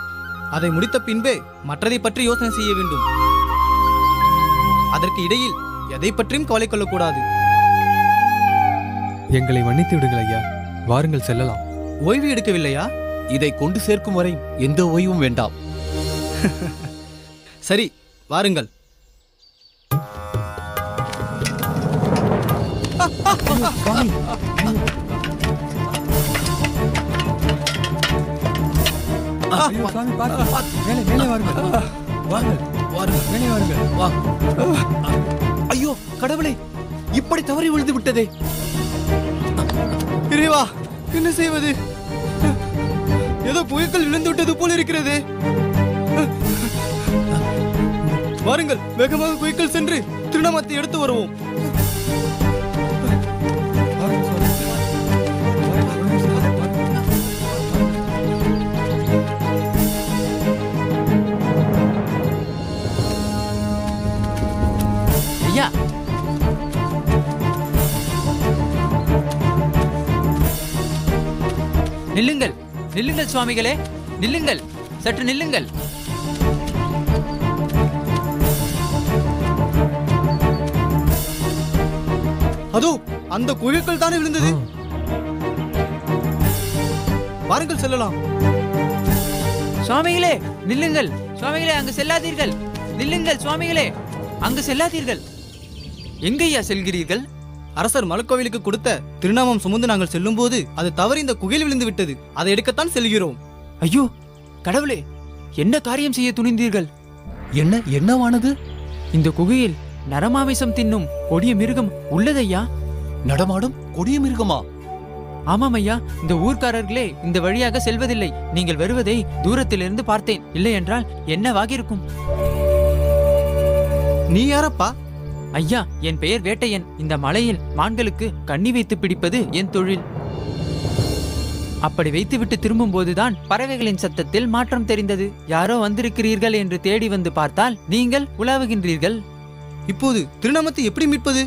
அதை முடித்த பின்பே மற்றதை பற்றி யோசனை செய்ய வேண்டும். அதற்கு இடையில் எதை பற்றியும் கவலை கொள்ளக்கூடாது. எங்களை மன்னித்து விடுங்கள் ஐயா, வாருங்கள் செல்லலாம். ஓய்வு எடுக்கவில்லையா? இதை கொண்டு சேர்க்கும் வரை எந்த ஓய்வும் வேண்டாம். சரி, வாருங்கள். ஐயோ, சுவாமி பார்த்து மேலே மேலே வாருங்கள் வாருங்கள் மேலே வாருங்கள். ஐயோ கடவுளே, இப்படி தவறி விழுந்து விட்டதே. இறைவா, என்ன செய்வது? ஏதோ புயக்கள் விழுந்து விட்டது போல இருக்கிறது. வாருங்கள், வேகமாக குயிக்கல் சென்று திருநாமத்தை எடுத்து வருவோம். ஐயா, நில்லுங்கள், நில்லுங்கள் சுவாமிகளே, நில்லுங்கள், சற்று நில்லுங்கள். அதோ அந்த குழிக்குள் தானே விழுந்தது. வாருங்கள் செல்லலாம். சுவாமிகளே நில்லுங்கள், சுவாமிகளே அங்கு செல்லாதீர்கள், நில்லுங்கள் சுவாமிகளே, அங்கு செல்லாதீர்கள். எங்கய்யா செல்கிறீர்கள்? அரசர் மலைக்கோவிலுக்கு கொடுத்த திருநாமம் சுமந்து நாங்கள் செல்லும் போது அது தவறி இந்த குகையில் விழுந்து விட்டது. அதை எடுக்கத்தான் செல்கிறோம். ஐயோ கடவுளே, என்ன காரியம் செய்ய துணிந்தீர்கள்? என்னவானது? இந்த குகையில் நரமாமிசம் தின்னும் கொடிய மிருகம் உள்ளதையா? நடமாடும் கொடிய மிருகமா? ஆமாம் ஐயா, இந்த ஊர்க்காரர்களே இந்த வழியாக செல்வதில்லை. நீங்கள் வருவதை தூரத்திலிருந்து பார்த்தேன். இல்லை என்றால் என்னவாகிருக்கும்? நீ யாரப்பா? ஐயா, என் பெயர் வேட்டையன். இந்த மலையில் மான்களுக்கு கண்ணி வைத்து பிடிப்பது என் தொழில். அப்படி வைத்துவிட்டு திரும்பும் போதுதான் பறவைகளின் சத்தத்தில் மாற்றம் தெரிந்தது. யாரோ வந்திருக்கிறீர்கள் என்று தேடி வந்து பார்த்தால் நீங்கள் உலாவுகின்றீர்கள். இப்போது திருநாமத்தை எப்படி மீட்பது?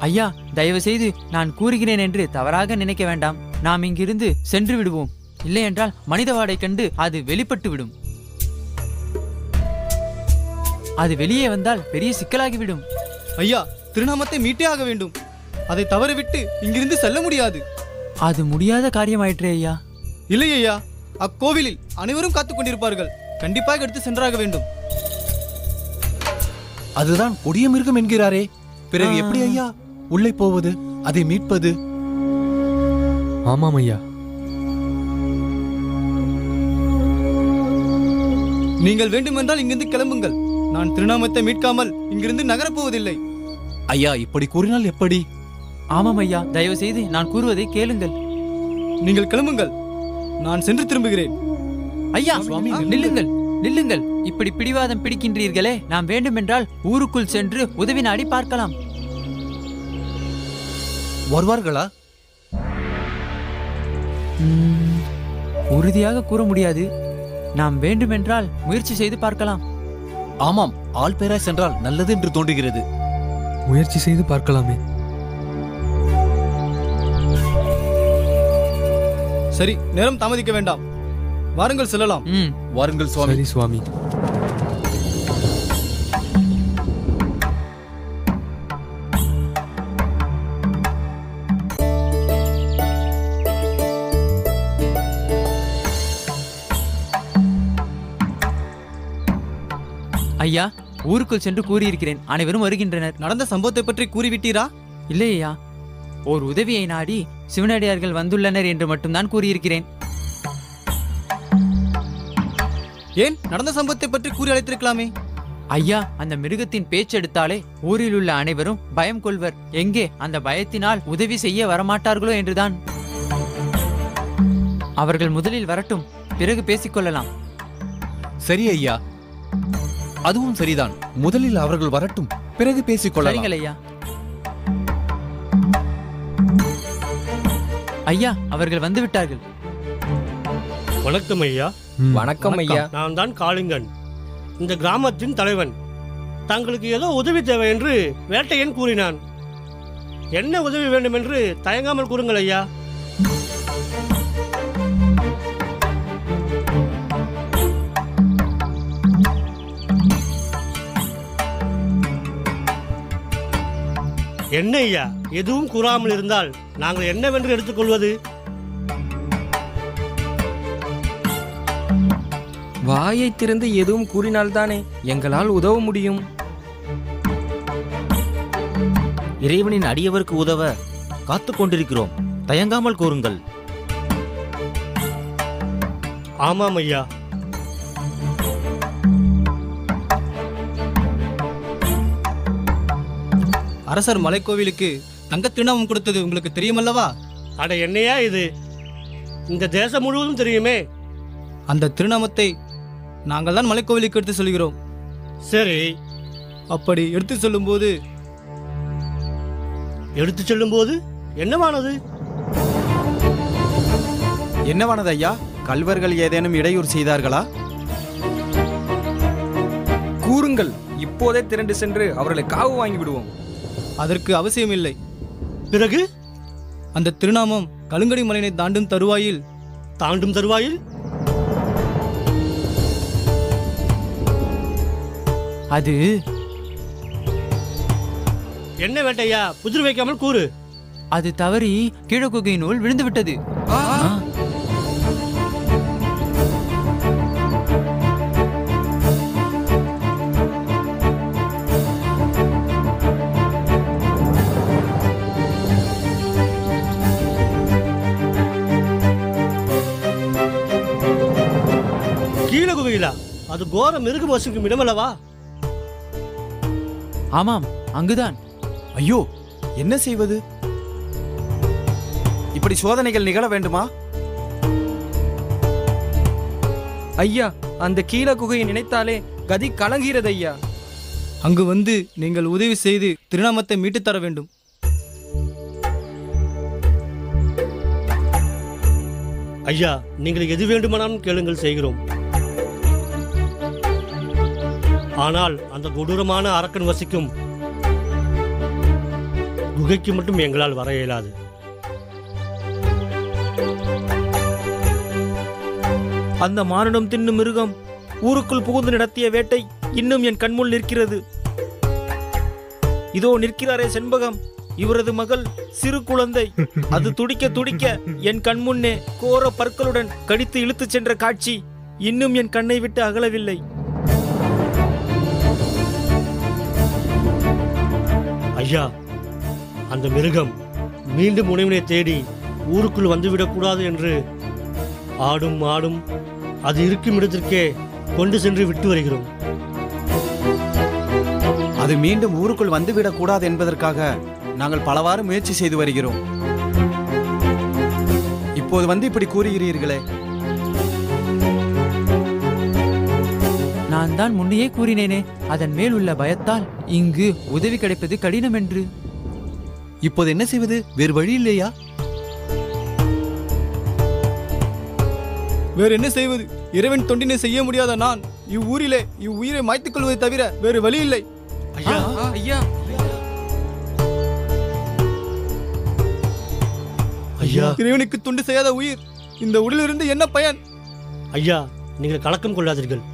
ஐயா, தயவு செய்து நான் கூறுகிறேன் என்று தவறாக நினைக்க வேண்டாம். நாம் இங்கிருந்து சென்று விடுவோம். இல்லை என்றால் மனித வாடை கண்டு அது வெளிப்பட்டு விடும். அது வெளியே வந்தால் பெரிய சிக்கலாகிவிடும். ஐயா, திருநாமத்தை மீட்டே ஆக வேண்டும். அதை தவறவிட்டு இங்கிருந்து செல்ல முடியாது. அது முடியாத காரியமாயிற்றே ஐயா. இல்லை ஐயா, அக்கோவிலில் அனைவரும் காத்துக் கொண்டிருப்பார்கள். கண்டிப்பாக எடுத்து சென்றாக வேண்டும். அதுதான் கொடிய மிருகம் என்கிறாரே. பிறகு எப்படி ஐயா உள்ளே போவது, அதை மீட்பது? ஆமாம் ஐயா. நீங்கள் வேண்டுமென்றால் இங்கிருந்து கிளம்புங்கள். நான் திருநாமத்தை மீட்காமல் இங்கிருந்து நகரப்போவதில்லை. ஐயா, இப்படி கூறினால் எப்படி? ஆமாம் ஐயா, தயவு செய்து நான் கூறுவதை கேளுங்கள். நீங்கள் கிளம்புங்கள், நான் சென்று திரும்புகிறேன். ஐயா, நில்லுங்கள், நில்லுங்கள். இப்படி பிடிவாதம் பிடிக்கின்றீர்களே, நாம் வேண்டுமென்றால் ஊருக்குள் சென்று உதவி நாடி பார்க்கலாம். வருவார்களா? உறுதியாக கூற முடியாது. நாம் வேண்டுமென்றால் முயற்சி செய்து பார்க்கலாம். ஆமாம், ஆள் பேராய் சென்றால் நல்லது என்று தோன்றுகிறது. முயற்சி செய்து பார்க்கலாமே. சரி, நேரம் தாமதிக்க வேண்டாம். வாருங்கள் செல்லலாம். வாருங்கள் சுவாமி. சரி சுவாமி. ஐயா, ஊருக்குள் சென்று கூறியிருக்கிறேன். அனைவரும் வருகின்றனர். நடந்த சம்பவத்தை பற்றி கூறிவிட்டீரா? இல்லை ஐயா, ஓர் உதவியை நாடி சிவனடியார்கள் வந்துள்ளனர் என்று மட்டும்தான் கூறியிருக்கிறேன். ஏன் நடந்த சம்பவத்தை பற்றி கூறி அழைத்திருக்கலாமே? ஐயா, அந்த மிருகத்தின் பேச்செடுத்தாலே ஊரில் உள்ள அனைவரும் பயம் கொள்வர். எங்கே அந்த பயத்தினால் உதவி செய்ய வரமாட்டார்களோ என்றுதான். அவர்கள் முதலில் வரட்டும், பிறகு பேசிக்கொள்ளலாம். சரி ஐயா, அதுவும் சரிதான். முதலில் அவர்கள் வரட்டும், பிறகு பேசிக்கொள்ளலாம். சரிங்கள் ஐயா. ஐயா, அவர்கள் வந்து விட்டார்கள். வணக்கம் ஐயா. வணக்கம் ஐயா. நான் தான் காளிங்கன், இந்த கிராமத்தின் தலைவன். தங்களுக்கு ஏதோ உதவி தேவை என்று வேட்டையன் கூறினான். என்ன உதவி வேண்டும் என்று தயங்காமல் கூறுங்கள் ஐயா. என்ன ஐயா, எதுவும் கூறாமல் இருந்தால் நாங்கள் என்னவென்று எடுத்துக்கொள்வது? வாயை திறந்து எதுவும் கூறினால்தானே எங்களால் உதவ முடியும். இறைவனின் அடியவருக்கு உதவ காத்து கொண்டிருக்கிறோம். தயங்காமல் கூறுங்கள். ஆமாம் ஐயா. அரசர் மலைக்கோவிலுக்கு தங்க திருநாமம் கொடுத்தது உங்களுக்கு தெரியுமல்லவா? அட என்னையா இது, இந்த தேசம் முழுவதும் தெரியுமே. அந்த திருநாமத்தை நாங்கள் தான் மலைக்கோவிலுக்கு எடுத்து சொல்கிறோம். சரி, அப்படி எடுத்து சொல்லும்போது என்னவானது? என்னவானது ஐயா? கல்வர்கள் ஏதேனும் இடையூறு செய்தார்களா? கூறுங்கள், இப்போதே திரண்டு சென்று அவர்களை காவு வாங்கி விடுவோம். அதற்கு அவசியமில்லை. பிறகு அந்த திருநாமம் கலுங்கடி மலையினை தாண்டும் தருவாயில் அது என்ன வேட்டையா? புதிர் வைக்காமல் கூறு. அது தவறி கீழக்குகையினுள் விழுந்து விட்டது. கீழே குகையிலா? அது கோர மிருகம் வசிக்கும் இடமல்லவா? ஆமாம், அங்குதான். ஐயோ, என்ன செய்வது? இப்படி சோதனைகள் நிகழ வேண்டுமா? ஐயா, அந்த கீழ குகையை நினைத்தாலே கதி கலங்குகிறது ஐயா. அங்கு வந்து நீங்கள் உதவி செய்து திருநாமத்தை மீட்டுத் தர வேண்டும். ஐயா, நீங்கள் எது வேண்டுமானாலும் கேளுங்கள், செய்கிறோம். ஆனால் அந்த கொடூரமான அரக்கன் வசிக்கும் குகைக்கு மட்டும் எங்களால் வர இயலாது. அந்த மானுடம் தின்னும் மிருகம் ஊருக்குள் புகுந்து நடத்திய வேட்டை இன்னும் என் கண்முள் நிற்கிறது. இதோ நிற்கிறாரே செண்பகம், இவரது மகள் சிறு குழந்தை. அது துடிக்க துடிக்க என் கண்முன்னே கோர பற்களுடன் கடித்து இழுத்துச் சென்ற காட்சி இன்னும் என் கண்ணை விட்டு அகலவில்லை. ஐயா, அந்த மிருகம் மீண்டும் உணவினை தேடி ஊருக்குள் வந்துவிடக்கூடாது என்று ஆடும் அது இருக்கும் இடத்திற்கே கொண்டு சென்று விட்டு வருகிறோம். அது மீண்டும் ஊருக்குள் வந்துவிடக் கூடாது என்பதற்காக நாங்கள் பலவாறு முயற்சி செய்து வருகிறோம். இப்போது வந்து இப்படி கூறுகிறீர்களே? நான் தான் முன்னையே கூறினேனே, அதன் மேல் உள்ள பயத்தால் இங்கு உதவி கிடைப்பது கடினம் என்று. இப்போது என்ன செய்வது? வேறு வழி இல்லையா? வேறு என்ன செய்வது? இறைவன் தொண்டினை செய்ய முடியாத நான் இவ்வுயிரை மாய்த்துக் கொள்வதை தவிர வேறு வழி இல்லை. ஐயா, ஐயா, ஐயா, இறைவனுக்கு தொண்டு செய்யாத உயிர் இந்த உடலிலிருந்து என்ன பயன்? ஐயா, நீங்கள் கலக்கம் கொள்ளாதீர்கள்.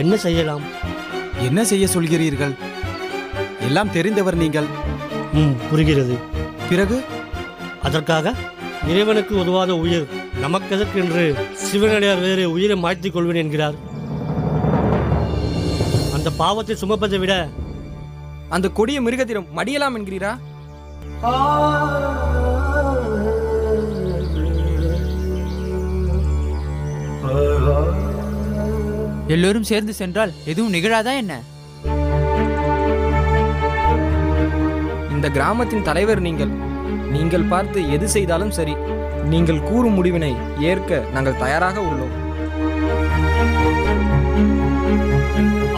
என்ன செய்யலாம்? என்ன செய்ய சொல்கிறீர்கள்? எல்லாம் தெரிந்தவர் நீங்கள். புரிகிறது. பிறகு அதற்காக இறைவனுக்கு உதவாத உயிர் நமக்கெதற்கு என்று சிவனடியார் வேறு உயிரை மாய்த்துக் கொள்வேன் என்கிறார். அந்த பாவத்தை சுமப்பதை விட அந்த கொடிய மிருகத்திடம் மடியலாம் என்கிறீரா? எல்லோரும் சேர்ந்து சென்றால் எதுவும் நிகழாதா என்ன? இந்த கிராமத்தின் தலைவர் நீங்கள் பார்த்து எது செய்தாலும் சரி. நீங்கள் கூறும் முடிவினை ஏற்க நாங்கள் தயாராக உள்ளோம்.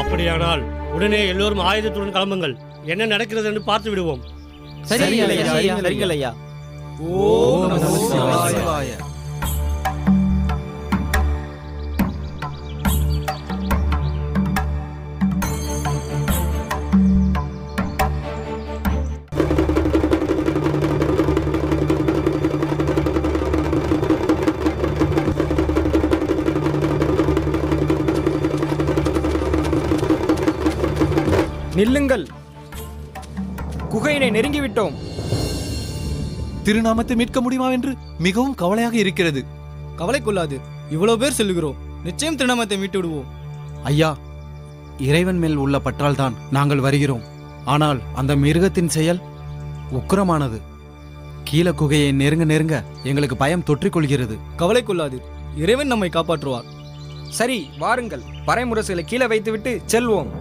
அப்படியானால் உடனே எல்லோரும் ஆயுதத்துடன் கிளம்புங்கள். என்ன நடக்கிறது என்று பார்த்து விடுவோம். சரிங்கள் ஐயா. ஓம் நமோ சிவாய. நில்லுங்கள், குகையினை நெருங்கிவிட்டோம். திருநாமத்தை மீட்க முடியுமா என்று மிகவும் கவலையாக இருக்கிறது. கவலை கொள்ளாது, இவ்வளவு பேர் செல்லுகிறோம். நிச்சயம் திருநாமத்தை மீட்டு விடுவோம். ஐயா, இறைவன் மேல் உள்ள பற்றால் தான் நாங்கள் வருகிறோம். ஆனால் அந்த மிருகத்தின் செயல் உக்கிரமானது. கீழ குகையை நெருங்க நெருங்க எங்களுக்கு பயம் தொற்றிக் கொள்கிறது. கவலை கொள்ளாதீர், இறைவன் நம்மை காப்பாற்றுவார். சரி, வாருங்கள், பறைமுரசுகளை கீழே வைத்துவிட்டு செல்வோம்.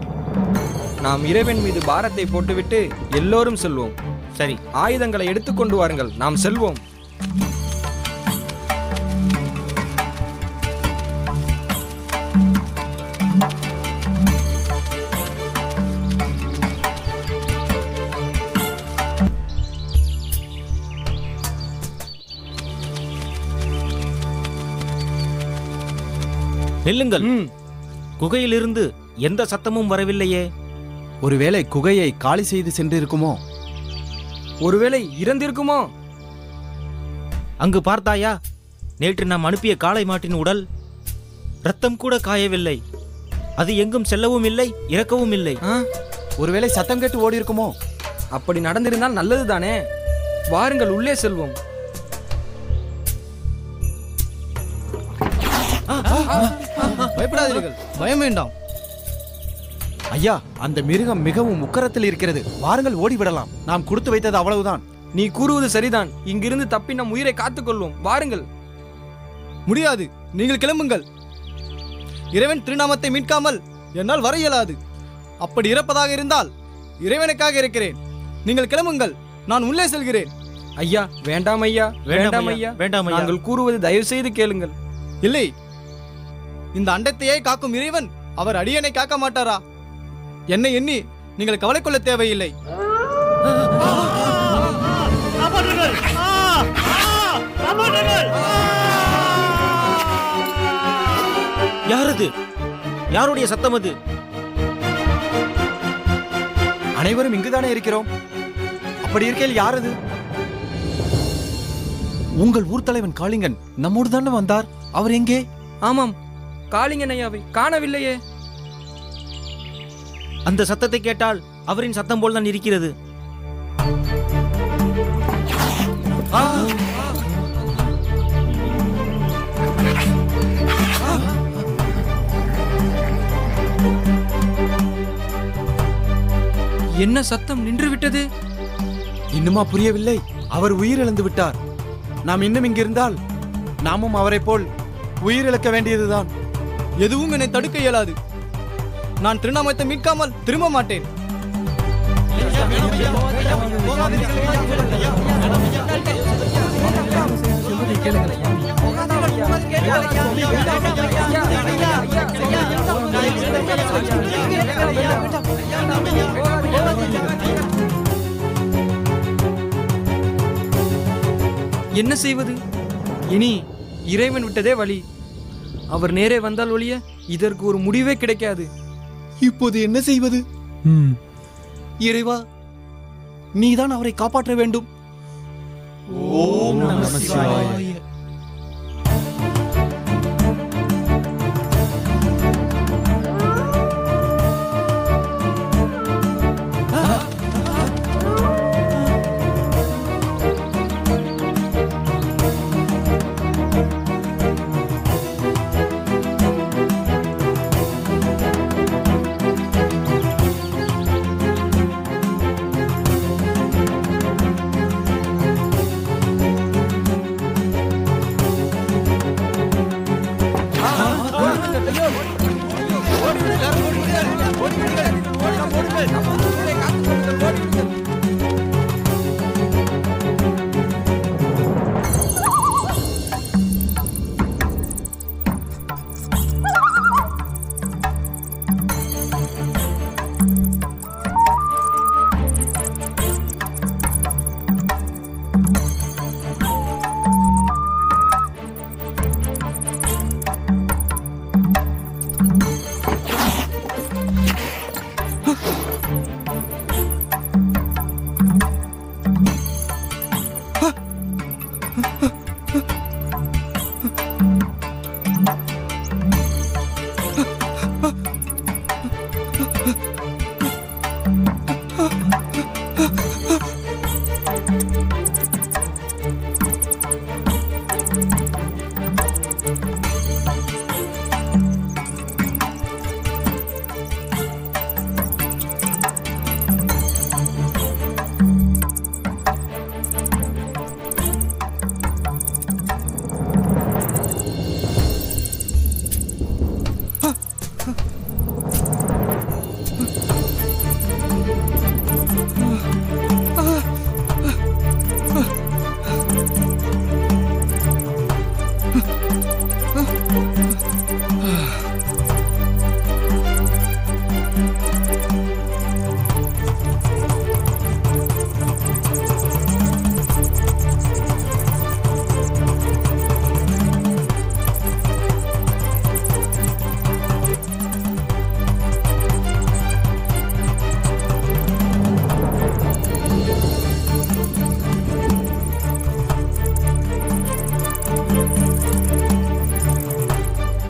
நாம் இறைவன் மீது பாரத்தை போட்டுவிட்டு எல்லோரும் செல்வோம். சரி, ஆயுதங்களை எடுத்துக்கொண்டு வாருங்கள், நாம் செல்வோம். நெல்லுங்கள். குகையிலிருந்து எந்த சத்தமும் வரவில்லையே. ஒருவேளை குகையை காலி செய்து சென்றிருக்குமோ? ஒருவேளை இறந்திருக்குமோ? அங்கு பார்த்தாயா, நேற்று நாம் அனுப்பிய காளை மாட்டின் உடல் ரத்தம் கூட காயவில்லை. அது எங்கும் செல்லவும் இல்லை, இறக்கவும் இல்லை. ஒருவேளை சத்தம் கேட்டு ஓடி இருக்குமோ? அப்படி நடந்திருந்தால் நல்லதுதானே. வாருங்கள், உள்ளே செல்வோம். பயப்படாதீர்கள், பயம் வேண்டாம். ஐயா, அந்த மிருகம் மிகவும் உக்கரத்தில் இருக்கிறது. வாருங்கள், ஓடிவிடலாம். நாம் கொடுத்து வைத்தது அவ்வளவுதான். நீ கூறுவது சரிதான். இங்கிருந்து தப்பி நம் உயிரை காத்துக்கொள்வோம். வாருங்கள். முடியாது, நீங்கள் கிளம்புங்கள். இறைவன் திருநாமத்தை மீட்காமல் என்னால் வர இயலாது. அப்படி இறப்பதாக இருந்தால் இறைவனுக்காக இருக்கிறேன். நீங்கள் கிளம்புங்கள், நான் உள்ளே செல்கிறேன். ஐயா, வேண்டாம் ஐயா, வேண்டாம் ஐயா, வேண்டாம் ஐயா. நாங்கள் கூறுவது தயவு செய்து கேளுங்கள். இல்லை, இந்த அண்டத்தையே காக்கும் இறைவன் அவர் அடியனை காக்க மாட்டாரா? என்னை எண்ணி நீங்கள் கவலை கொள்ள தேவையில்லை. யாரது? யாருடைய சத்தம் அது? அனைவரும் இங்குதானே இருக்கிறோம். அப்படி இருக்கையில் யாரது? உங்கள் ஊர் தலைவன் காளிங்கன் நம்மோடு தானே வந்தார். அவர் எங்கே? ஆமாம், காளிங்கன் ஐயாவை காணவில்லையே. அந்த சத்தத்தை கேட்டால் அவரின் சத்தம் போல் தான் இருக்கிறது. என்ன சத்தம் நின்று விட்டது? இன்னுமா புரியவில்லை? அவர் உயிரிழந்து விட்டார். நாம் இன்னும் இங்கிருந்தால் நாமும் அவரை போல் உயிரிழக்க வேண்டியதுதான். எதுவும் என்னை தடுக்க இயலாது. நான் திருநாமத்தை மீட்காமல் திரும்ப மாட்டேன். என்ன செய்வது? இனி இறைவன் விட்டதே வழி. அவர் நேரே வந்தால் ஒழிய இதற்கு ஒரு முடிவே கிடைக்காது. இப்போது என்ன செய்வது? இறைவா, நீதான் அவரை காப்பாற்ற வேண்டும். ஓம் நம சிவாய.